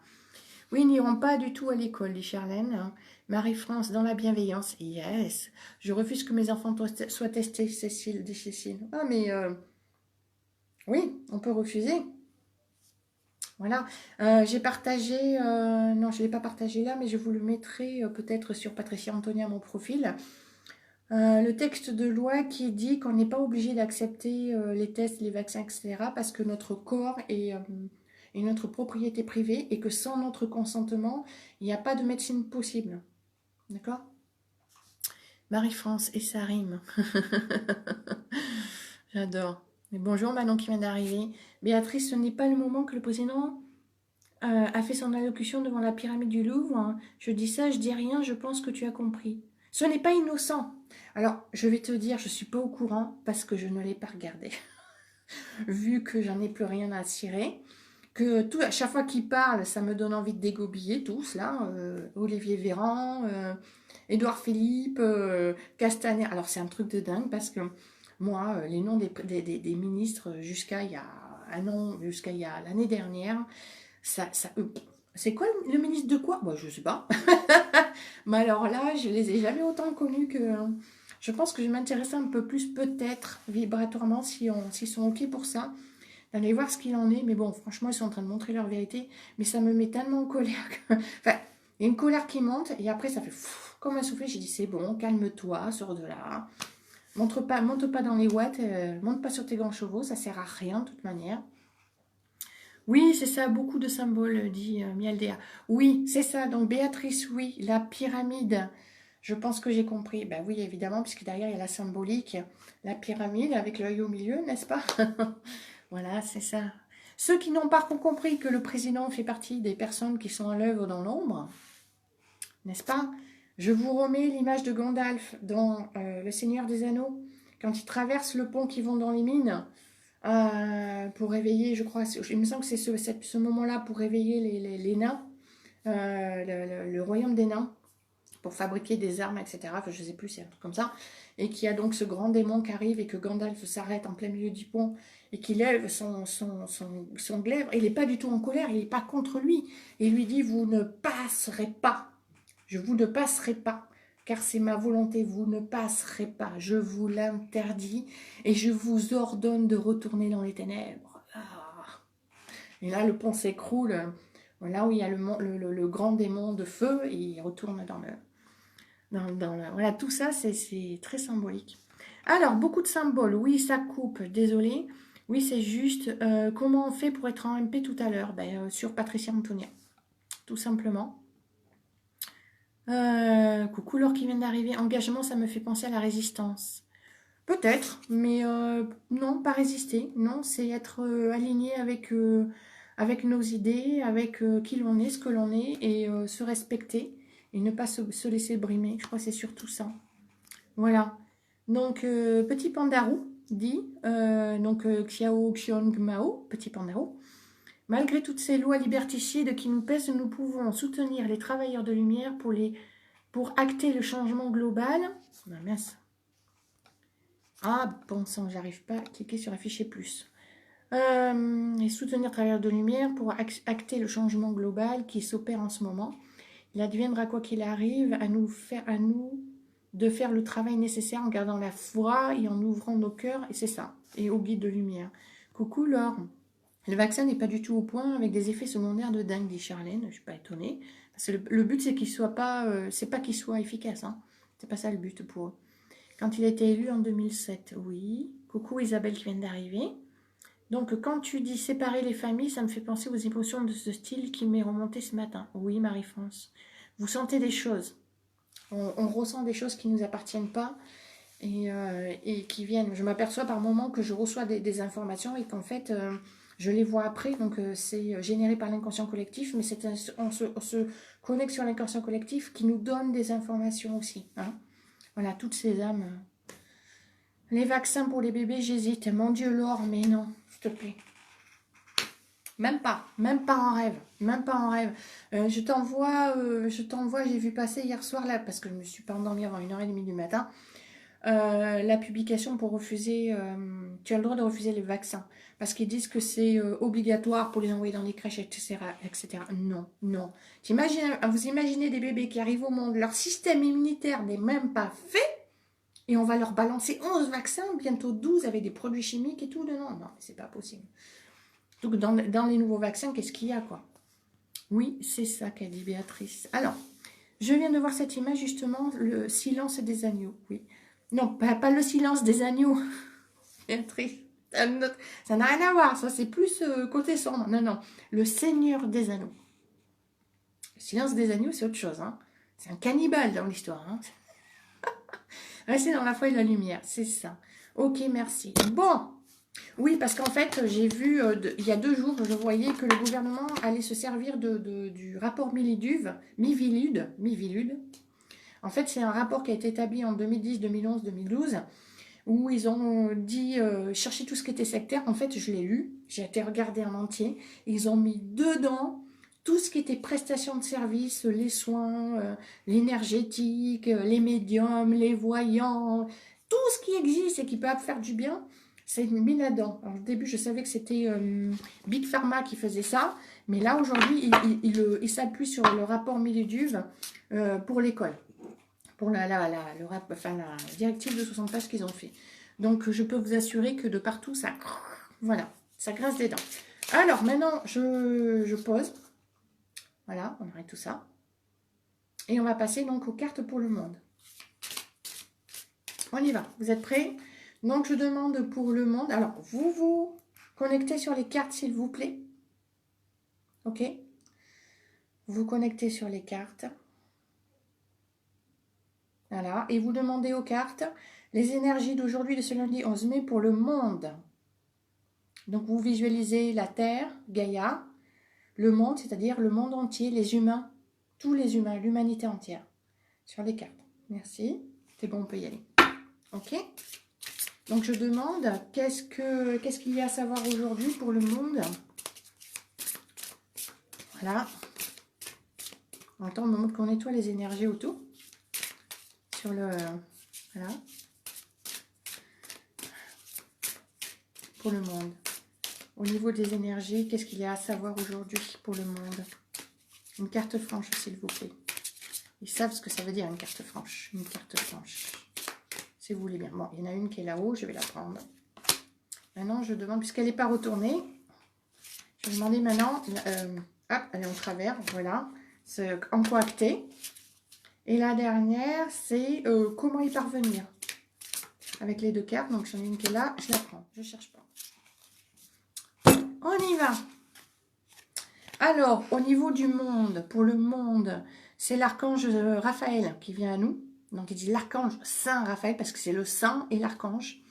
Oui, ils n'iront pas du tout à l'école, dit Charlène. Marie-France, dans la bienveillance. Yes. Je refuse que mes enfants soient testés, Cécile, dit Cécile. Ah, mais oui, on peut refuser. Voilà. J'ai partagé, non, je ne l'ai pas partagé là, mais je vous le mettrai peut-être sur Patricia Antonia, mon profil. Le texte de loi qui dit qu'on n'est pas obligé d'accepter les tests, les vaccins, etc. parce que notre corps est notre propriété privée et que sans notre consentement, il n'y a pas de médecine possible. D'accord? Marie-France, et ça rime. J'adore. Mais bonjour Manon qui vient d'arriver. Béatrice, ce n'est pas le moment que le président a fait son allocution devant la pyramide du Louvre. Hein. Je dis ça, je dis rien, je pense que tu as compris. Ce n'est pas innocent. Alors, je vais te dire, je ne suis pas au courant parce que je ne l'ai pas regardé. Vu que j'en ai plus rien à cirer. Que tout, à chaque fois qu'il parle, ça me donne envie de dégobiller tous, là. Olivier Véran, Édouard Philippe, Castaner. Alors, c'est un truc de dingue parce que moi, les noms des ministres jusqu'à il y a un an, jusqu'à il y a l'année dernière, c'est quoi le ministre de quoi? Moi, je ne sais pas. Mais alors là, je les ai jamais autant connus que... Je pense que je m'intéresserai un peu plus, peut-être, vibratoirement, s'ils sont OK pour ça, d'aller voir ce qu'il en est. Mais bon, franchement, ils sont en train de montrer leur vérité. Mais ça me met tellement en colère que... Enfin, il y a une colère qui monte, et après, ça fait comme un soufflet. J'ai dit, c'est bon, calme-toi, sors de là. Monte pas dans les watts, monte pas sur tes grands chevaux, ça sert à rien, de toute manière. Oui, c'est ça, beaucoup de symboles, dit Mialdea. Oui, c'est ça. Donc, Béatrice, oui, la pyramide. Je pense que j'ai compris. Ben oui, évidemment, puisque derrière, il y a la symbolique. La pyramide avec l'œil au milieu, n'est-ce pas? Voilà, c'est ça. Ceux qui n'ont pas compris que le président fait partie des personnes qui sont à l'œuvre dans l'ombre, n'est-ce pas? Je vous remets l'image de Gandalf dans Le Seigneur des Anneaux, quand il traverse le pont qui vont dans les mines, pour réveiller, je crois, il me semble que c'est ce moment-là pour réveiller les nains, le royaume des nains, pour fabriquer des armes, etc. Enfin, je ne sais plus, c'est un truc comme ça. Et qu'il y a donc ce grand démon qui arrive et que Gandalf s'arrête en plein milieu du pont et qu'il lève son glaive. Il n'est pas du tout en colère, il n'est pas contre lui. Il lui dit, vous ne passerez pas. Je vous ne passerai pas, car c'est ma volonté, vous ne passerez pas. Je vous l'interdis et je vous ordonne de retourner dans les ténèbres. Ah. Et là, le pont s'écroule. Là où il y a le grand démon de feu, et il retourne voilà, tout ça, c'est très symbolique. Alors, beaucoup de symboles. Oui, ça coupe, désolé. Oui, c'est juste. Comment on fait pour être en MP tout à l'heure? Sur Patricia Antonia, tout simplement. Coucou Laure qui vient d'arriver. Engagement, ça me fait penser à la résistance. Peut-être, mais non, pas résister. Non, c'est être aligné avec nos idées, avec qui l'on est, ce que l'on est, et se respecter, et ne pas se laisser brimer. Je crois que c'est surtout ça. Voilà. Donc, petit pandarou dit, Xiao Xiong Mao, petit pandarou. Malgré toutes ces lois liberticides qui nous pèsent, nous pouvons soutenir les travailleurs de lumière pour acter le changement global. Ah, mince. Ah, bon sang, j'arrive pas à cliquer sur afficher plus. Et soutenir travailleurs de lumière pour acter le changement global qui s'opère en ce moment. Il adviendra quoi qu'il arrive à nous de faire le travail nécessaire en gardant la foi et en ouvrant nos cœurs, et c'est ça, et au guide de lumière. Coucou Laure. Le vaccin n'est pas du tout au point avec des effets secondaires de dingue, dit Charlène. Je ne suis pas étonnée. Parce que le but, c'est qu'il soit pas, c'est pas qu'il soit efficace. Hein. C'est pas ça le but pour eux. Quand il a été élu en 2007, oui. Coucou Isabelle qui vient d'arriver. Donc, quand tu dis séparer les familles, ça me fait penser aux émotions de ce style qui m'est remonté ce matin. Oui, Marie-France. Vous sentez des choses. On ressent des choses qui ne nous appartiennent pas et qui viennent. Je m'aperçois par moments que je reçois des informations et qu'en fait, je les vois après. Donc, c'est généré par l'inconscient collectif, mais on se connecte sur l'inconscient collectif qui nous donne des informations aussi. Hein. Voilà, toutes ces âmes. Les vaccins pour les bébés, j'hésite. Mon Dieu, Laure, mais non, s'il te plaît. Même pas en rêve, même pas en rêve. Je t'envoie, j'ai vu passer hier soir, là, parce que je ne me suis pas endormie avant 1h30 du matin, la publication pour refuser, tu as le droit de refuser les vaccins, parce qu'ils disent que c'est obligatoire pour les envoyer dans les crèches, etc. etc. Non, non. Vous imaginez des bébés qui arrivent au monde, leur système immunitaire n'est même pas fait, et on va leur balancer 11 vaccins, bientôt 12, avec des produits chimiques et tout dedans. Non, c'est pas possible. Donc, dans les nouveaux vaccins, qu'est-ce qu'il y a, quoi? Oui, c'est ça qu'a dit Béatrice. Alors, je viens de voir cette image, justement, le silence des agneaux. Oui. Non, pas le silence des agneaux. Béatrice. Ça n'a rien à voir. Ça, c'est plus côté sombre. Non, non. Le Seigneur des Anneaux. Le silence des agneaux, c'est autre chose. Hein. C'est un cannibale dans l'histoire. Hein. Restez dans la foi et la lumière. C'est ça. Ok, merci. Bon. Oui, parce qu'en fait, j'ai vu, il y a 2 jours, je voyais que le gouvernement allait se servir du rapport Miviludes. En fait, c'est un rapport qui a été établi en 2010, 2011, 2012, où ils ont dit, chercher tout ce qui était sectaire. En fait, je l'ai lu, j'ai été regarder en entier. Ils ont mis dedans tout ce qui était prestation de services, les soins, l'énergétique, les médiums, les voyants, tout ce qui existe et qui peut faire du bien. C'est mis là-dedans. Au début, je savais que c'était Big Pharma qui faisait ça, mais là, aujourd'hui, il s'appuie sur le rapport Miviludes pour l'école, pour la directive de 60 pages qu'ils ont fait. Donc, je peux vous assurer que de partout, ça, voilà, ça grince des dents. Alors, maintenant, je pose. Voilà, on arrête tout ça. Et on va passer donc aux cartes pour le monde. On y va. Vous êtes prêts ? Donc, je demande pour le monde. Alors, vous connectez sur les cartes, s'il vous plaît. ok? Vous connectez sur les cartes. Voilà, et vous demandez aux cartes les énergies d'aujourd'hui, de ce lundi 11 mai pour le monde. Donc vous visualisez la Terre, Gaïa, le monde, c'est-à-dire le monde entier, les humains, tous les humains, l'humanité entière, sur les cartes. Merci, c'est bon, on peut y aller. Ok? Donc je demande, qu'est-ce qu'il y a à savoir aujourd'hui pour le monde? Voilà. On entend le moment qu'on nettoie les énergies autour. Sur le... Voilà. Pour le monde. Au niveau des énergies, qu'est-ce qu'il y a à savoir aujourd'hui pour le monde? Une carte franche, s'il vous plaît. Ils savent ce que ça veut dire, une carte franche. Une carte franche. Si vous voulez bien. Bon, il y en a une qui est là-haut, je vais la prendre. Maintenant, je demande, puisqu'elle n'est pas retournée, je vais demander maintenant... hop, elle est en travers, voilà. C'est encoacté. Et la dernière, c'est comment y parvenir. Avec les deux cartes, donc j'en ai une qui est là, je la prends, je ne cherche pas. On y va. Alors, au niveau du monde, pour le monde, c'est l'archange Raphaël qui vient à nous. Donc, il dit l'archange Saint Raphaël, parce que c'est le Saint et l'archange,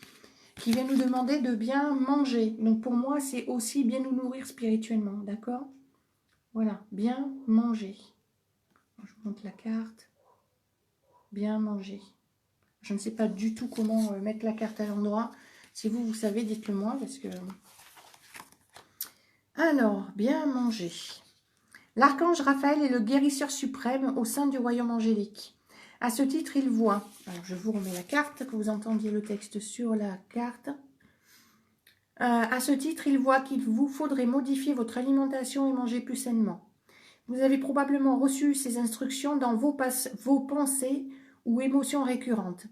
qui vient nous demander de bien manger. Donc, pour moi, c'est aussi bien nous nourrir spirituellement, d'accord? Voilà, bien manger. Je vous montre la carte. Bien manger. Je ne sais pas du tout comment mettre la carte à l'endroit. Si vous savez, dites-le moi, parce que... Alors, bien manger. L'archange Raphaël est le guérisseur suprême au sein du royaume angélique. À ce titre, il voit... Alors, je vous remets la carte, que vous entendiez le texte sur la carte. À ce titre, il voit qu'il vous faudrait modifier votre alimentation et manger plus sainement. Vous avez probablement reçu ces instructions dans vos pensées ou émotions récurrentes.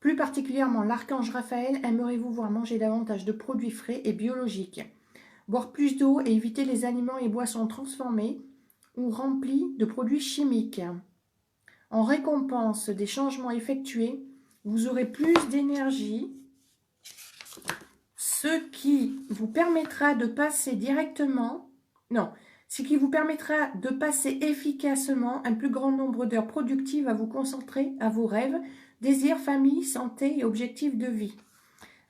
Plus particulièrement, l'archange Raphaël aimerait vous voir manger davantage de produits frais et biologiques, boire plus d'eau et éviter les aliments et boissons transformés ou remplis de produits chimiques. En récompense des changements effectués, vous aurez plus d'énergie, ce qui vous permettra de passer efficacement un plus grand nombre d'heures productives à vous concentrer à vos rêves, désirs, famille, santé et objectifs de vie.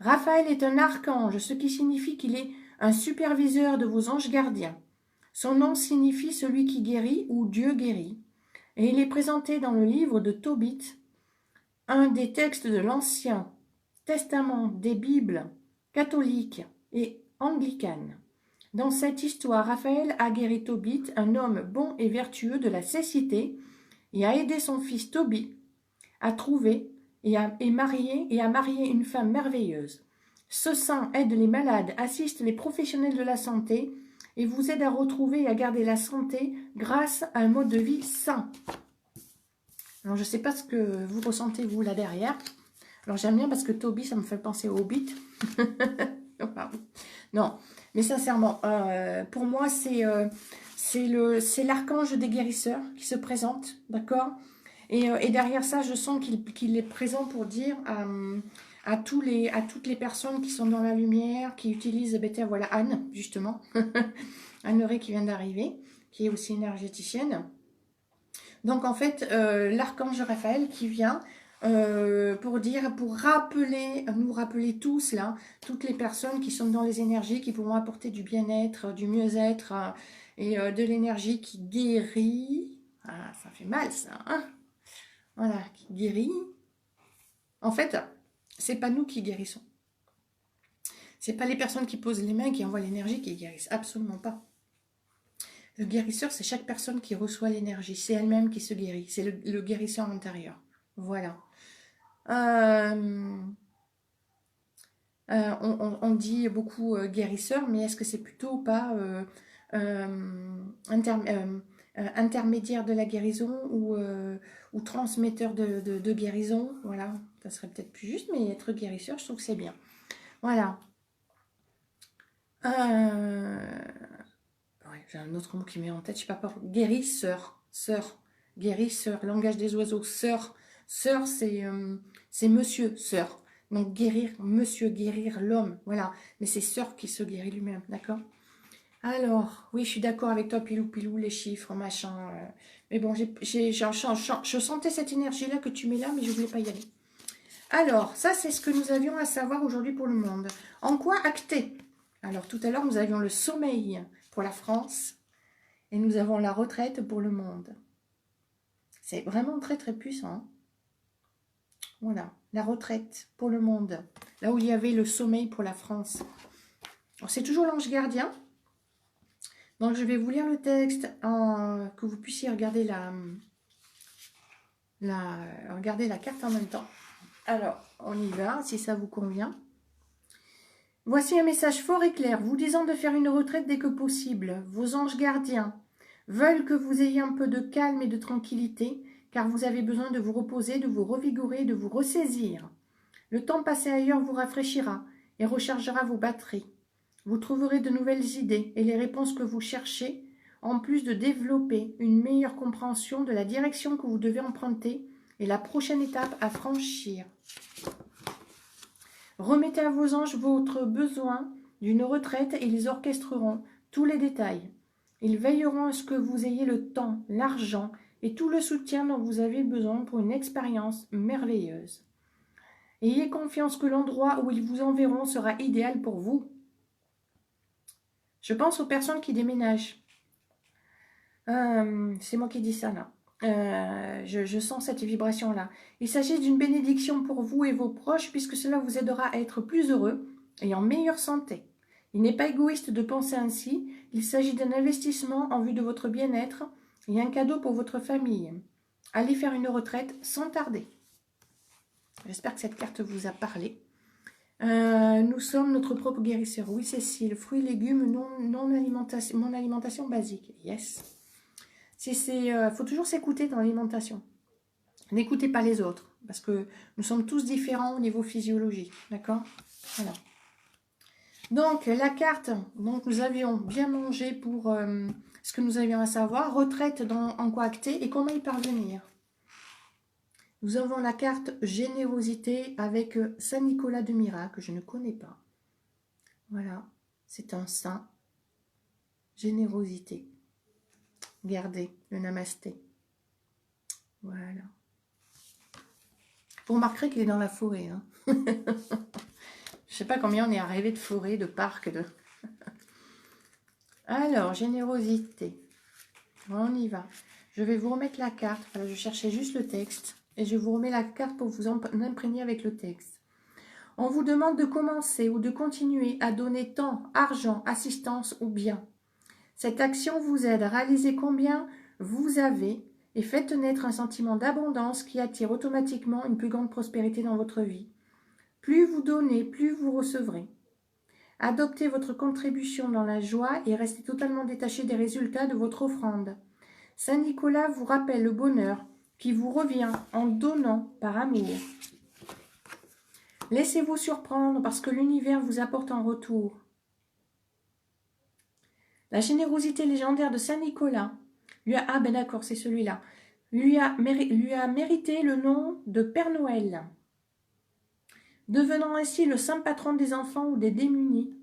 Raphaël est un archange, ce qui signifie qu'il est un superviseur de vos anges gardiens. Son nom signifie celui qui guérit ou Dieu guérit. Et il est présenté dans le livre de Tobit, un des textes de l'Ancien Testament des Bibles catholiques et anglicanes. Dans cette histoire, Raphaël a guéri Tobit, un homme bon et vertueux de la cécité, et a aidé son fils Tobit à trouver et à marier une femme merveilleuse. Ce saint aide les malades, assiste les professionnels de la santé et vous aide à retrouver et à garder la santé grâce à un mode de vie sain. Alors, je ne sais pas ce que vous ressentez, vous, là derrière. Alors, j'aime bien parce que Toby, ça me fait penser au Hobbit. Non, mais sincèrement, pour moi, c'est l'archange des guérisseurs qui se présente, d'accord? Et derrière ça, je sens qu'il est présent pour dire à toutes les personnes qui sont dans la lumière, qui utilisent, ben, voilà, Anne, justement, Anne-Laure qui vient d'arriver, qui est aussi énergéticienne. Donc, en fait, l'archange Raphaël qui vient pour nous rappeler tous, là, toutes les personnes qui sont dans les énergies, qui pourront apporter du bien-être, du mieux-être et de l'énergie qui guérit. Ah, ça fait mal, ça, hein? Voilà, qui guérit. En fait, c'est pas nous qui guérissons. C'est pas les personnes qui posent les mains qui envoient l'énergie qui guérissent. Absolument pas. Le guérisseur, c'est chaque personne qui reçoit l'énergie. C'est elle-même qui se guérit. C'est le guérisseur intérieur. Voilà. On dit beaucoup guérisseur, mais est-ce que c'est plutôt pas intermédiaire de la guérison ou transmetteur de guérison? Voilà, ça serait peut-être plus juste, mais être guérisseur, je trouve que c'est bien. Voilà. Ouais, j'ai un autre mot qui m'est en tête, je sais pas pourquoi. Guérisseur, sœur, guérisseur, langage des oiseaux, sœur. Sœur, c'est monsieur, sœur. Donc guérir, monsieur, guérir l'homme, voilà. Mais c'est sœur qui se guérit lui-même, d'accord? Alors, oui, je suis d'accord avec toi, Pilou, Pilou, les chiffres, machin. Mais bon, je sentais cette énergie-là que tu mets là, mais je voulais pas y aller. Alors, ça, c'est ce que nous avions à savoir aujourd'hui pour le monde. En quoi acter? Alors, tout à l'heure, nous avions le sommeil pour la France et nous avons la retraite pour le monde. C'est vraiment très, très puissant. Hein. Voilà, la retraite pour le monde. Là où il y avait le sommeil pour la France. C'est toujours l'ange gardien. Donc, je vais vous lire le texte, que vous puissiez regarder regarder la carte en même temps. Alors, on y va, si ça vous convient. Voici un message fort et clair, vous disant de faire une retraite dès que possible. Vos anges gardiens veulent que vous ayez un peu de calme et de tranquillité, car vous avez besoin de vous reposer, de vous revigorer, de vous ressaisir. Le temps passé ailleurs vous rafraîchira et rechargera vos batteries. Vous trouverez de nouvelles idées et les réponses que vous cherchez, en plus de développer une meilleure compréhension de la direction que vous devez emprunter et la prochaine étape à franchir. Remettez à vos anges votre besoin d'une retraite et ils orchestreront tous les détails. Ils veilleront à ce que vous ayez le temps, l'argent et tout le soutien dont vous avez besoin pour une expérience merveilleuse. Ayez confiance que l'endroit où ils vous enverront sera idéal pour vous. Je pense aux personnes qui déménagent. C'est moi qui dis ça là. Je sens cette vibration-là. Il s'agit d'une bénédiction pour vous et vos proches puisque cela vous aidera à être plus heureux et en meilleure santé. Il n'est pas égoïste de penser ainsi. Il s'agit d'un investissement en vue de votre bien-être et un cadeau pour votre famille. Allez faire une retraite sans tarder. J'espère que cette carte vous a parlé. Nous sommes notre propre guérisseur. Oui, Cécile. Fruits, légumes, non alimentation, mon alimentation basique. Yes. Faut toujours s'écouter dans l'alimentation. N'écoutez pas les autres, parce que nous sommes tous différents au niveau physiologique. D'accord? Voilà. Donc, la carte, donc nous avions bien mangé pour ce que nous avions à savoir. Retraite en quoi acter et comment y parvenir. Nous avons la carte générosité avec Saint-Nicolas de Myra, que je ne connais pas. Voilà, c'est un saint. Générosité. Gardez le namasté. Voilà. Vous remarquerez qu'il est dans la forêt. Hein. Je ne sais pas combien on est arrivé de forêt, de parc. Alors, générosité. On y va. Je vais vous remettre la carte. Voilà, je cherchais juste le texte. Et je vous remets la carte pour vous imprégner avec le texte. On vous demande de commencer ou de continuer à donner temps, argent, assistance ou bien. Cette action vous aide à réaliser combien vous avez et faites naître un sentiment d'abondance qui attire automatiquement une plus grande prospérité dans votre vie. Plus vous donnez, plus vous recevrez. Adoptez votre contribution dans la joie et restez totalement détaché des résultats de votre offrande. Saint Nicolas vous rappelle le bonheur qui vous revient en donnant par amour. Laissez-vous surprendre parce que l'univers vous apporte en retour. La générosité légendaire de Saint Nicolas ah ben d'accord, c'est celui-là. Lui a mérité le nom de Père Noël, devenant ainsi le saint patron des enfants ou des démunis.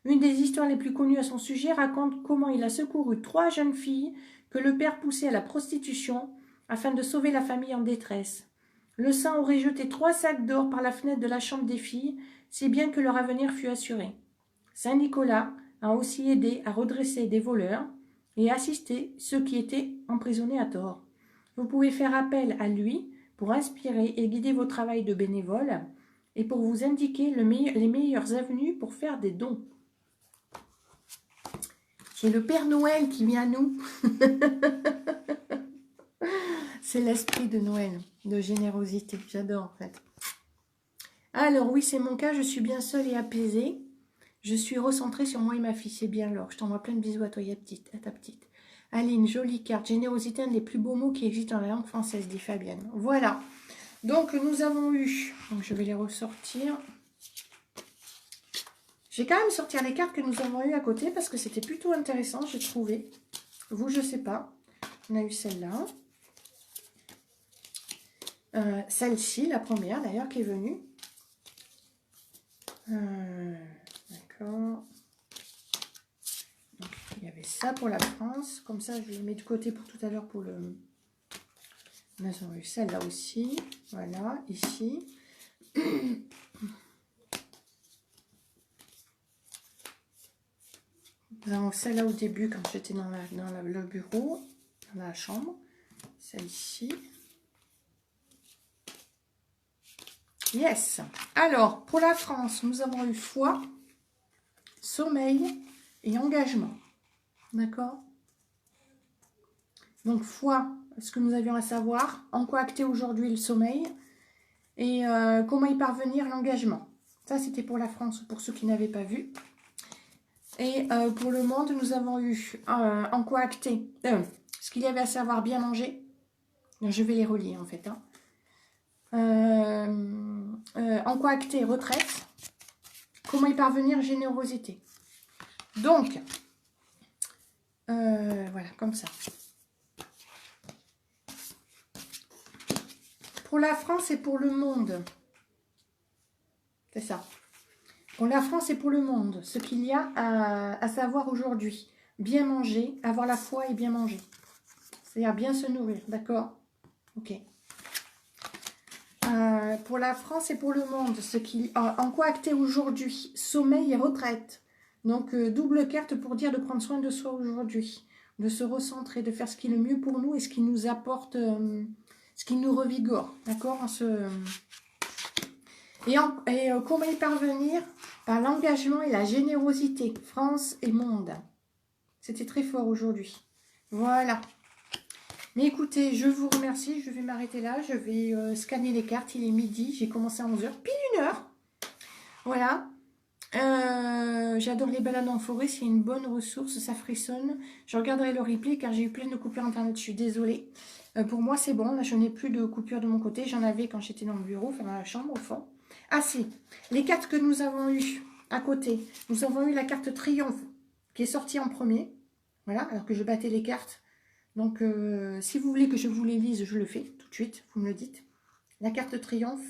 Une des histoires les plus connues à son sujet raconte comment il a secouru 3 jeunes filles que le père poussait à la prostitution afin de sauver la famille en détresse. Le saint aurait jeté 3 sacs d'or par la fenêtre de la chambre des filles, si bien que leur avenir fut assuré. Saint Nicolas a aussi aidé à redresser des voleurs et assisté ceux qui étaient emprisonnés à tort. Vous pouvez faire appel à lui pour inspirer et guider vos travails de bénévole et pour vous indiquer les meilleures avenues pour faire des dons. C'est le Père Noël qui vient à nous. C'est l'esprit de Noël, de générosité. J'adore en fait. Alors oui, c'est mon cas. Je suis bien seule et apaisée. Je suis recentrée sur moi et ma fille. C'est bien Laure. Je t'envoie plein de bisous à toi et à ta petite. Aline, jolie carte. Générosité, un des plus beaux mots qui existent dans la langue française, dit Fabienne. Voilà. Donc nous avons eu... Donc je vais les ressortir. Je vais quand même sortir les cartes que nous avons eues à côté parce que c'était plutôt intéressant, j'ai trouvé. Vous, je sais pas. On a eu celle-là. Celle-ci, la première d'ailleurs, qui est venue. D'accord. Donc il y avait ça pour la France. Comme ça, je les mets de côté pour tout à l'heure pour le... Nous avons eu celle-là aussi. Voilà, ici. Nous avons celle-là au début quand j'étais dans le bureau, dans la chambre. Celle ici. Yes. Alors, pour la France, nous avons eu foi, sommeil et engagement. D'accord? Donc, foi, ce que nous avions à savoir, en quoi acter aujourd'hui le sommeil et comment y parvenir l'engagement. Ça, c'était pour la France, pour ceux qui n'avaient pas vu. Et pour le monde, nous avons eu en quoi acter ce qu'il y avait à savoir, bien manger. Je vais les relier en fait. Hein. En quoi acter retraite. Comment y parvenir générosité. Donc, voilà, comme ça. Pour la France et pour le monde. C'est ça. Pour la France et pour le monde, ce qu'il y a à savoir aujourd'hui. Bien manger, avoir la foi et bien manger. C'est-à-dire bien se nourrir, d'accord? Ok. Pour la France et pour le monde, en quoi acter aujourd'hui? Sommeil et retraite. Donc, double carte pour dire de prendre soin de soi aujourd'hui. De se recentrer, de faire ce qui est le mieux pour nous et ce qui nous apporte, ce qui nous revigore, d'accord? Comment y parvenir? Par l'engagement et la générosité. France et monde. C'était très fort aujourd'hui. Voilà. Mais écoutez, je vous remercie. Je vais m'arrêter là. Je vais scanner les cartes. Il est midi. J'ai commencé à 11 h. Pile 1 heure. Voilà. J'adore les balades en forêt. C'est une bonne ressource. Ça frissonne. Je regarderai le replay car j'ai eu plein de coupures internet. Je suis désolée. Pour moi, c'est bon. Là, je n'ai plus de coupures de mon côté. J'en avais quand j'étais dans le bureau, enfin dans la chambre au fond. Ah si, les cartes que nous avons eues à côté. Nous avons eu la carte Triomphe qui est sortie en premier. Voilà, alors que je battais les cartes. Donc, si vous voulez que je vous les lise, je le fais tout de suite. Vous me le dites. La carte Triomphe.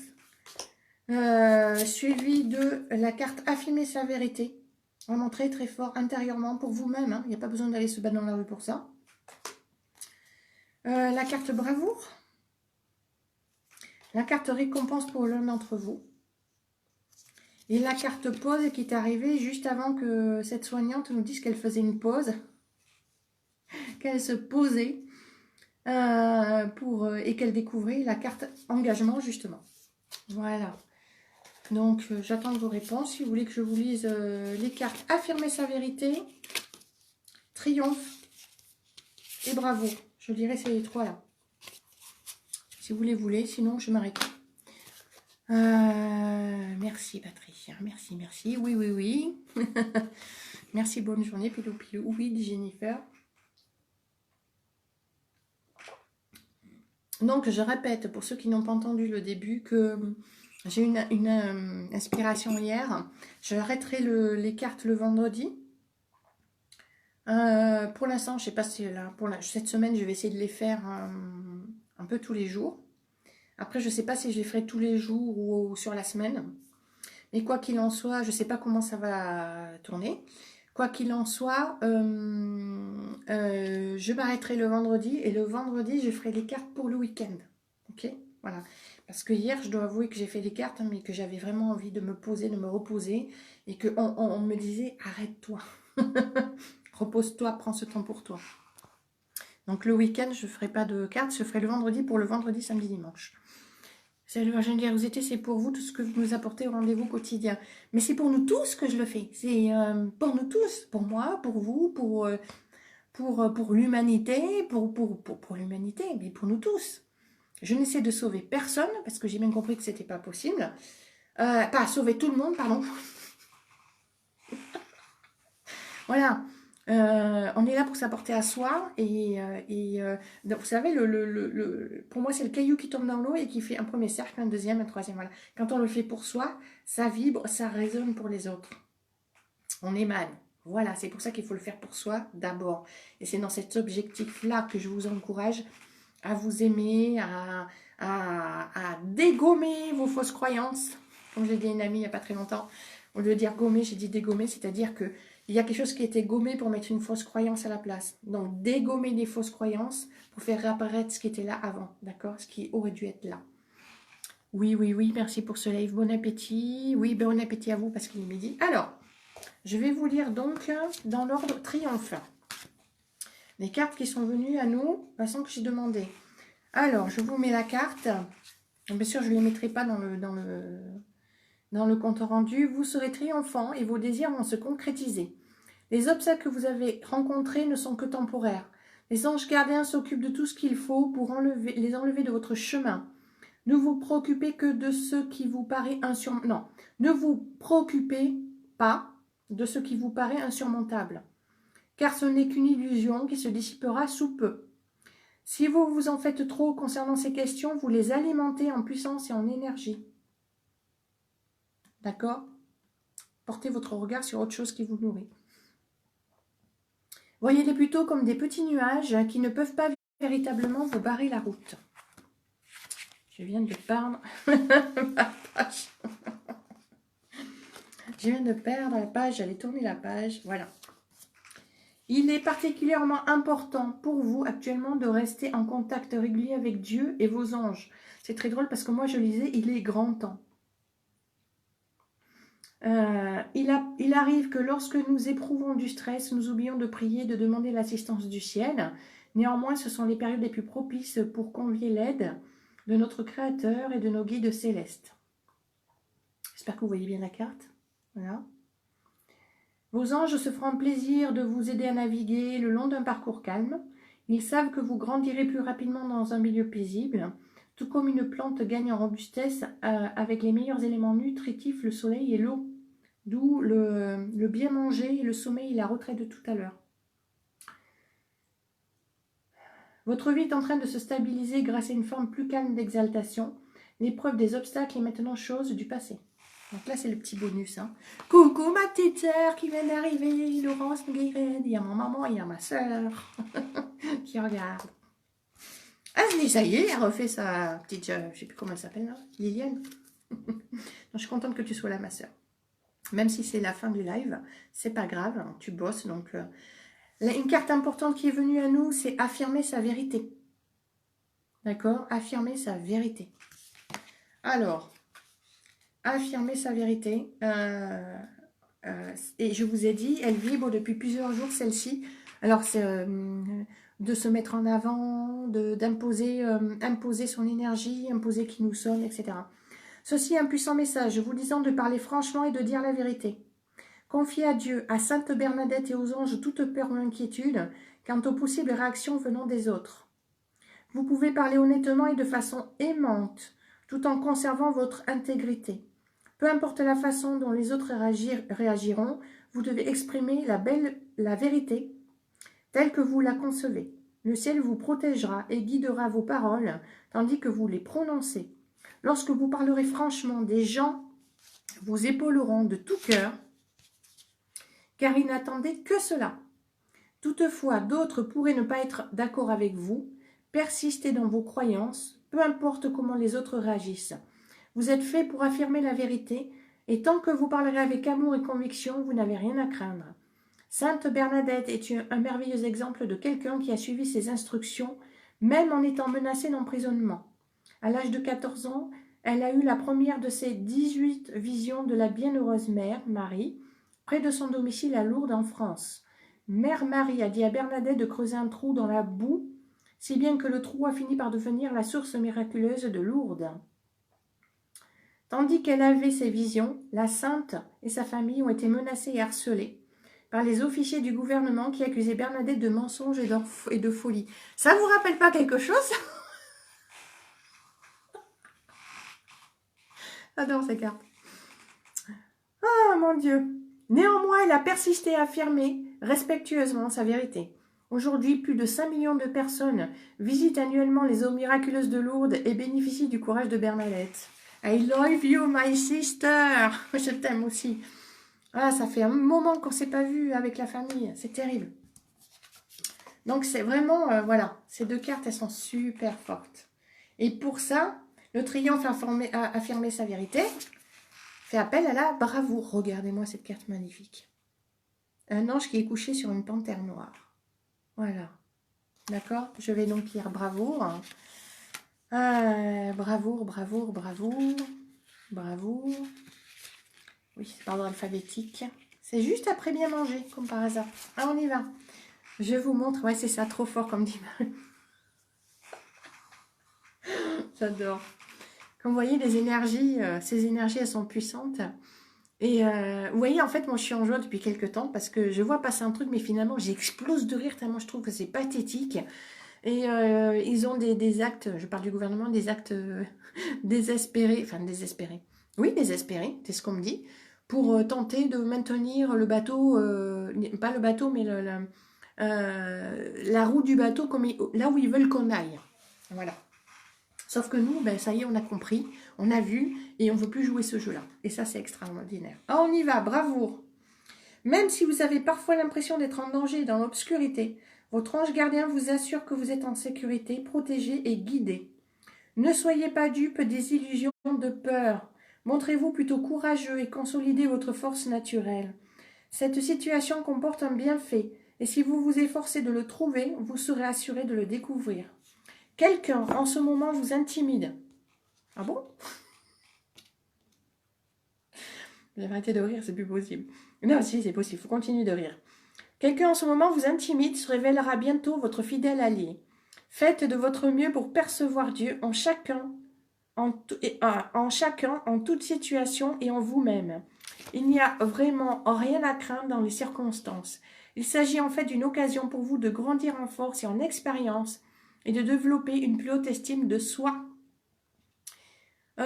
Suivie de la carte Affirmer sa vérité. Vraiment très très fort intérieurement pour vous-même. Hein. Il n'y a pas besoin d'aller se battre dans la rue pour ça. La carte Bravoure. La carte Récompense pour l'un d'entre vous. Et la carte pause qui est arrivée juste avant que cette soignante nous dise qu'elle faisait une pause. Qu'elle se posait et qu'elle découvrait la carte engagement justement. Voilà. Donc j'attends vos réponses. Si vous voulez que je vous lise les cartes Affirmer sa vérité, Triomphe et Bravo. Je dirais ces trois là. Si vous les voulez, sinon je m'arrête. Merci Patricia, merci, merci. Oui, oui, oui. Merci, bonne journée, pilou, pilou. Oui, dit Jennifer. Donc, je répète, pour ceux qui n'ont pas entendu le début, que j'ai une inspiration hier. Je arrêterai les cartes le vendredi. Pour l'instant, je sais pas si là, cette semaine, je vais essayer de les faire un peu tous les jours. Après, je ne sais pas si je les ferai tous les jours ou sur la semaine. Mais quoi qu'il en soit, je ne sais pas comment ça va tourner. Quoi qu'il en soit, je m'arrêterai le vendredi. Et le vendredi, je ferai les cartes pour le week-end. Ok? Voilà. Parce que hier, je dois avouer que j'ai fait les cartes, mais que j'avais vraiment envie de me poser, de me reposer. Et qu'on me disait, arrête-toi. Repose-toi, prends ce temps pour toi. Donc le week-end, je ne ferai pas de cartes. Je ferai le vendredi pour le vendredi, samedi, dimanche. C'est la générosité, c'est pour vous, tout ce que vous nous apportez au rendez-vous quotidien. Mais c'est pour nous tous que je le fais. C'est pour nous tous, pour moi, pour vous, pour l'humanité, pour l'humanité, mais pour nous tous. Je n'essaie de sauver personne, parce que j'ai bien compris que ce n'était pas possible. Pas sauver tout le monde, pardon. Voilà. On est là pour s'apporter à soi donc, vous savez, pour moi c'est le caillou qui tombe dans l'eau et qui fait un premier cercle, un deuxième, un troisième, voilà. Quand on le fait pour soi, ça vibre, ça résonne pour les autres. On émane. Voilà, c'est pour ça qu'il faut le faire pour soi d'abord. Et c'est dans cet objectif-là que je vous encourage à vous aimer, à dégommer vos fausses croyances. Comme je l'ai dit à une amie il n'y a pas très longtemps, au lieu de dire gommer, j'ai dit dégommer, c'est-à-dire que il y a quelque chose qui a été gommé pour mettre une fausse croyance à la place. Donc, dégommer les fausses croyances pour faire réapparaître ce qui était là avant, d'accord? Ce qui aurait dû être là. Oui, oui, oui, merci pour ce live. Bon appétit. Oui, bon appétit à vous parce qu'il est midi. Alors, je vais vous lire donc dans l'ordre triomphe les cartes qui sont venues à nous, de façon que j'ai demandé. Alors, je vous mets la carte. Bien sûr, je ne les mettrai pas dans le compte rendu. Vous serez triomphant et vos désirs vont se concrétiser. Les obstacles que vous avez rencontrés ne sont que temporaires. Les anges gardiens s'occupent de tout ce qu'il faut pour les enlever de votre chemin. Ne vous préoccupez que de ce qui vous paraît insurmontable. Non, ne vous préoccupez pas de ce qui vous paraît insurmontable, car ce n'est qu'une illusion qui se dissipera sous peu. Si vous vous en faites trop concernant ces questions, vous les alimentez en puissance et en énergie. D'accord? Portez votre regard sur autre chose qui vous nourrit. Voyez-les plutôt comme des petits nuages qui ne peuvent pas véritablement vous barrer la route. Je viens de perdre ma page. Je viens de perdre la page, j'allais tourner la page. Voilà. Il est particulièrement important pour vous actuellement de rester en contact régulier avec Dieu et vos anges. C'est très drôle parce que moi je lisais, il est grand temps. Il arrive que lorsque nous éprouvons du stress, nous oublions de prier, de demander l'assistance du ciel. Néanmoins, ce sont les périodes les plus propices pour convier l'aide de notre Créateur et de nos guides célestes. J'espère que vous voyez bien la carte. Voilà. Vos anges se feront plaisir de vous aider à naviguer le long d'un parcours calme. Ils savent que vous grandirez plus rapidement dans un milieu paisible, tout comme une plante gagne en robustesse avec les meilleurs éléments nutritifs, le soleil et l'eau. D'où le bien manger, le sommeil et la retraite de tout à l'heure. Votre vie est en train de se stabiliser grâce à une forme plus calme d'exaltation. L'épreuve des obstacles est maintenant chose du passé. Donc là, c'est le petit bonus. Hein. Coucou ma petite sœur qui vient d'arriver, Laurence Guérin. Il y a ma maman, il y a ma sœur qui regarde. Ah, ça y est, elle refait sa petite... je ne sais plus comment elle s'appelle, là. Liliane. Donc, je suis contente que tu sois là, ma sœur. Même si c'est la fin du live, c'est pas grave, hein, tu bosses. Donc, une carte importante qui est venue à nous, c'est affirmer sa vérité. D'accord? Affirmer sa vérité. Alors, affirmer sa vérité. Et je vous ai dit, elle vibre depuis plusieurs jours, celle-ci. Alors, c'est de se mettre en avant, d'imposer imposer son énergie, imposer qui nous sommes, etc. Ceci est un puissant message, vous disant de parler franchement et de dire la vérité. Confiez à Dieu, à Sainte Bernadette et aux anges toute peur ou inquiétude quant aux possibles réactions venant des autres. Vous pouvez parler honnêtement et de façon aimante, tout en conservant votre intégrité. Peu importe la façon dont les autres réagiront, vous devez exprimer la vérité telle que vous la concevez. Le ciel vous protégera et guidera vos paroles tandis que vous les prononcez. Lorsque vous parlerez franchement, des gens vous épauleront de tout cœur, car ils n'attendaient que cela. Toutefois, d'autres pourraient ne pas être d'accord avec vous. Persistez dans vos croyances, peu importe comment les autres réagissent. Vous êtes fait pour affirmer la vérité, et tant que vous parlerez avec amour et conviction, vous n'avez rien à craindre. Sainte Bernadette est un merveilleux exemple de quelqu'un qui a suivi ses instructions, même en étant menacée d'emprisonnement. À l'âge de 14 ans, elle a eu la première de ses 18 visions de la bienheureuse mère, Marie, près de son domicile à Lourdes en France. Mère Marie a dit à Bernadette de creuser un trou dans la boue, si bien que le trou a fini par devenir la source miraculeuse de Lourdes. Tandis qu'elle avait ces visions, la sainte et sa famille ont été menacées et harcelées par les officiers du gouvernement qui accusaient Bernadette de mensonges et de folie. Ça vous rappelle pas quelque chose? J'adore ces cartes. Ah, mon Dieu. Néanmoins, elle a persisté à affirmer respectueusement sa vérité. Aujourd'hui, plus de 5 millions de personnes visitent annuellement les eaux miraculeuses de Lourdes et bénéficient du courage de Bernadette. I love you, my sister. Je t'aime aussi. Ah, ça fait un moment qu'on ne s'est pas vu avec la famille. C'est terrible. Donc, c'est vraiment, voilà, ces deux cartes, elles sont super fortes. Et pour ça, le triomphe a affirmé sa vérité, fait appel à la bravoure. Regardez-moi cette carte magnifique. Un ange qui est couché sur une panthère noire. Voilà. D'accord? Je vais donc lire bravoure. Bravoure, bravoure, bravoure. Bravoure. Oui, c'est par ordre alphabétique. C'est juste après bien manger, comme par hasard. Ah, on y va. Je vous montre. Ouais, c'est ça, trop fort comme dit. J'adore. Comme vous voyez, les énergies, ces énergies, elles sont puissantes. Et vous voyez, en fait, moi, je suis en joie depuis quelques temps parce que je vois passer un truc, mais finalement, j'explose de rire tellement je trouve que c'est pathétique. Et ils ont des actes, je parle du gouvernement, des actes désespérés, enfin désespérés. Oui, désespérés, c'est ce qu'on me dit, pour tenter de maintenir le bateau, pas le bateau, mais la roue du bateau comme là où ils veulent qu'on aille. Voilà. Sauf que nous, ben, ça y est, on a compris, on a vu, et on ne veut plus jouer ce jeu-là. Et ça, c'est extraordinaire. Ah, on y va, bravoure. Même si vous avez parfois l'impression d'être en danger et dans l'obscurité, votre ange gardien vous assure que vous êtes en sécurité, protégé et guidé. Ne soyez pas dupe des illusions de peur. Montrez-vous plutôt courageux et consolidez votre force naturelle. Cette situation comporte un bienfait, et si vous vous efforcez de le trouver, vous serez assuré de le découvrir. Quelqu'un, en ce moment, vous intimide. Ah bon? Vous avez arrêté de rire, c'est plus possible. Non, si, c'est possible, il faut continuer de rire. Quelqu'un en ce moment vous intimide, se révélera bientôt votre fidèle allié. Faites de votre mieux pour percevoir Dieu en chacun, en toute situation et en vous-même. Il n'y a vraiment rien à craindre dans les circonstances. Il s'agit en fait d'une occasion pour vous de grandir en force et en expérience et de développer une plus haute estime de soi. Je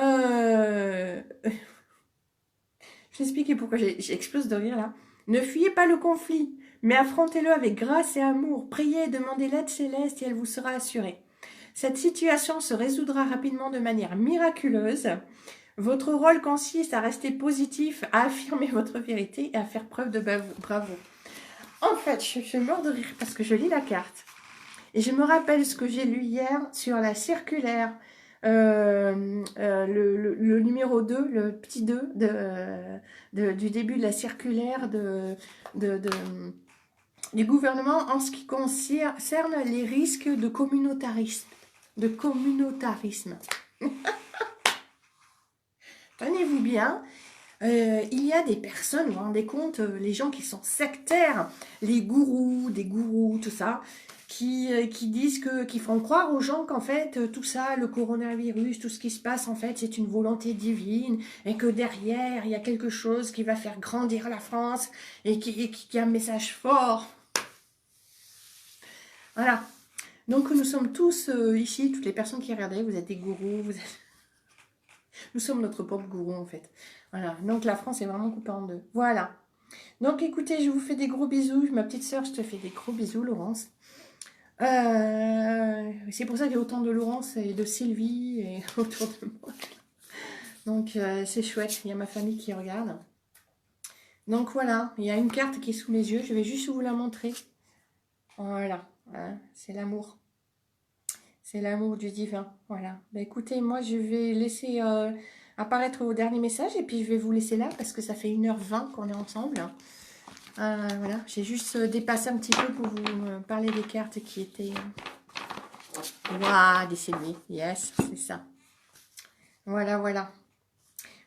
vais expliquer pourquoi j'explose de rire là. Ne fuyez pas le conflit, mais affrontez-le avec grâce et amour. Priez et demandez l'aide céleste et elle vous sera assurée. Cette situation se résoudra rapidement de manière miraculeuse. Votre rôle consiste à rester positif, à affirmer votre vérité et à faire preuve de bravoure. En fait, je meurs de rire parce que je lis la carte. Et je me rappelle ce que j'ai lu hier sur la circulaire, le numéro 2, le petit 2 du début de la circulaire du gouvernement en ce qui concerne les risques de communautarisme. Tenez-vous bien, il y a des personnes, vous vous rendez compte, les gens qui sont sectaires, les gourous, tout ça, qui disent qui font croire aux gens qu'en fait, tout ça, le coronavirus, tout ce qui se passe, en fait, c'est une volonté divine, et que derrière, il y a quelque chose qui va faire grandir la France, et qui a un message fort. Voilà. Donc, nous sommes tous ici, toutes les personnes qui regardaient, vous êtes des gourous, nous sommes notre propre gourou, en fait. Voilà, donc la France est vraiment coupée en deux. Voilà. Donc écoutez, je vous fais des gros bisous. Ma petite sœur, je te fais des gros bisous, Laurence. C'est pour ça qu'il y a autant de Laurence et de Sylvie et autour de moi. Donc c'est chouette, il y a ma famille qui regarde. Donc voilà, il y a une carte qui est sous les yeux. Je vais juste vous la montrer. Voilà, hein, c'est l'amour. C'est l'amour du divin. Voilà. Bah, écoutez, moi je vais laisser apparaître vos derniers messages et puis je vais vous laisser là parce que ça fait 1h20 qu'on est ensemble. Voilà, j'ai juste dépassé un petit peu pour vous parler des cartes qui étaient... Waouh, des Sylvie. Yes, c'est ça. Voilà, voilà.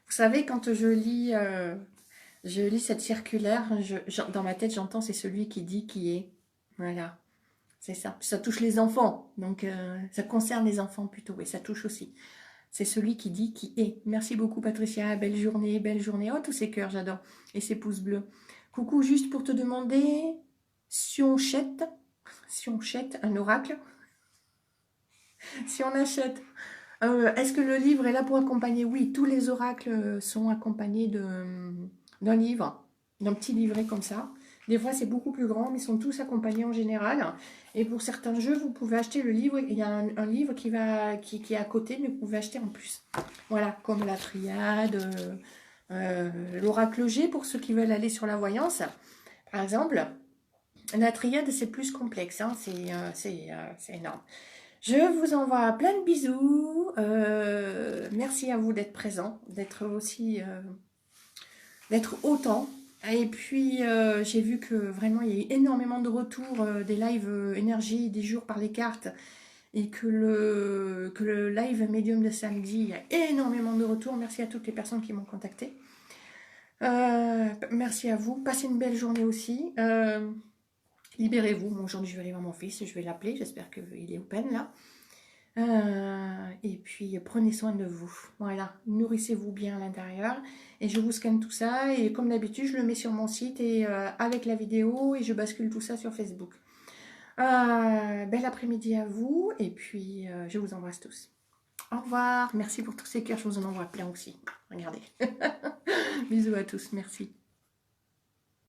Vous savez, quand je lis cette circulaire, dans ma tête, j'entends c'est celui qui dit qui est. Voilà. C'est ça. Ça touche les enfants. Donc, ça concerne les enfants plutôt. Et ça touche aussi. C'est celui qui dit qui est. Merci beaucoup, Patricia. Belle journée, belle journée. Oh, tous ces cœurs, j'adore. Et ces pouces bleus. Coucou, juste pour te demander si on achète un oracle. Si on achète. Est-ce que le livre est là pour accompagner? Oui, tous les oracles sont accompagnés d'un livre, d'un petit livret comme ça. Des fois, c'est beaucoup plus grand, mais ils sont tous accompagnés en général. Et pour certains jeux, vous pouvez acheter le livre. Il y a un livre qui est à côté, mais vous pouvez acheter en plus. Voilà, comme la triade, l'oracle G, pour ceux qui veulent aller sur la voyance. Par exemple, la triade, c'est plus complexe. Hein, c'est énorme. Je vous envoie plein de bisous. Merci à vous d'être présents, d'être aussi... d'être autant. Et puis, j'ai vu que vraiment, il y a eu énormément de retours des lives énergie des jours par les cartes et que le live médium de samedi, il y a énormément de retours. Merci à toutes les personnes qui m'ont contacté. Merci à vous. Passez une belle journée aussi. Libérez-vous. Bon, aujourd'hui, je vais aller voir mon fils. Je vais l'appeler. J'espère qu'il est open là. Et puis, prenez soin de vous. Voilà. Nourrissez-vous bien à l'intérieur. Et je vous scanne tout ça. Et comme d'habitude, je le mets sur mon site et avec la vidéo. Et je bascule tout ça sur Facebook. Bel après-midi à vous. Et puis, je vous embrasse tous. Au revoir. Merci pour tous ces cœurs. Je vous en envoie plein aussi. Regardez. Bisous à tous. Merci.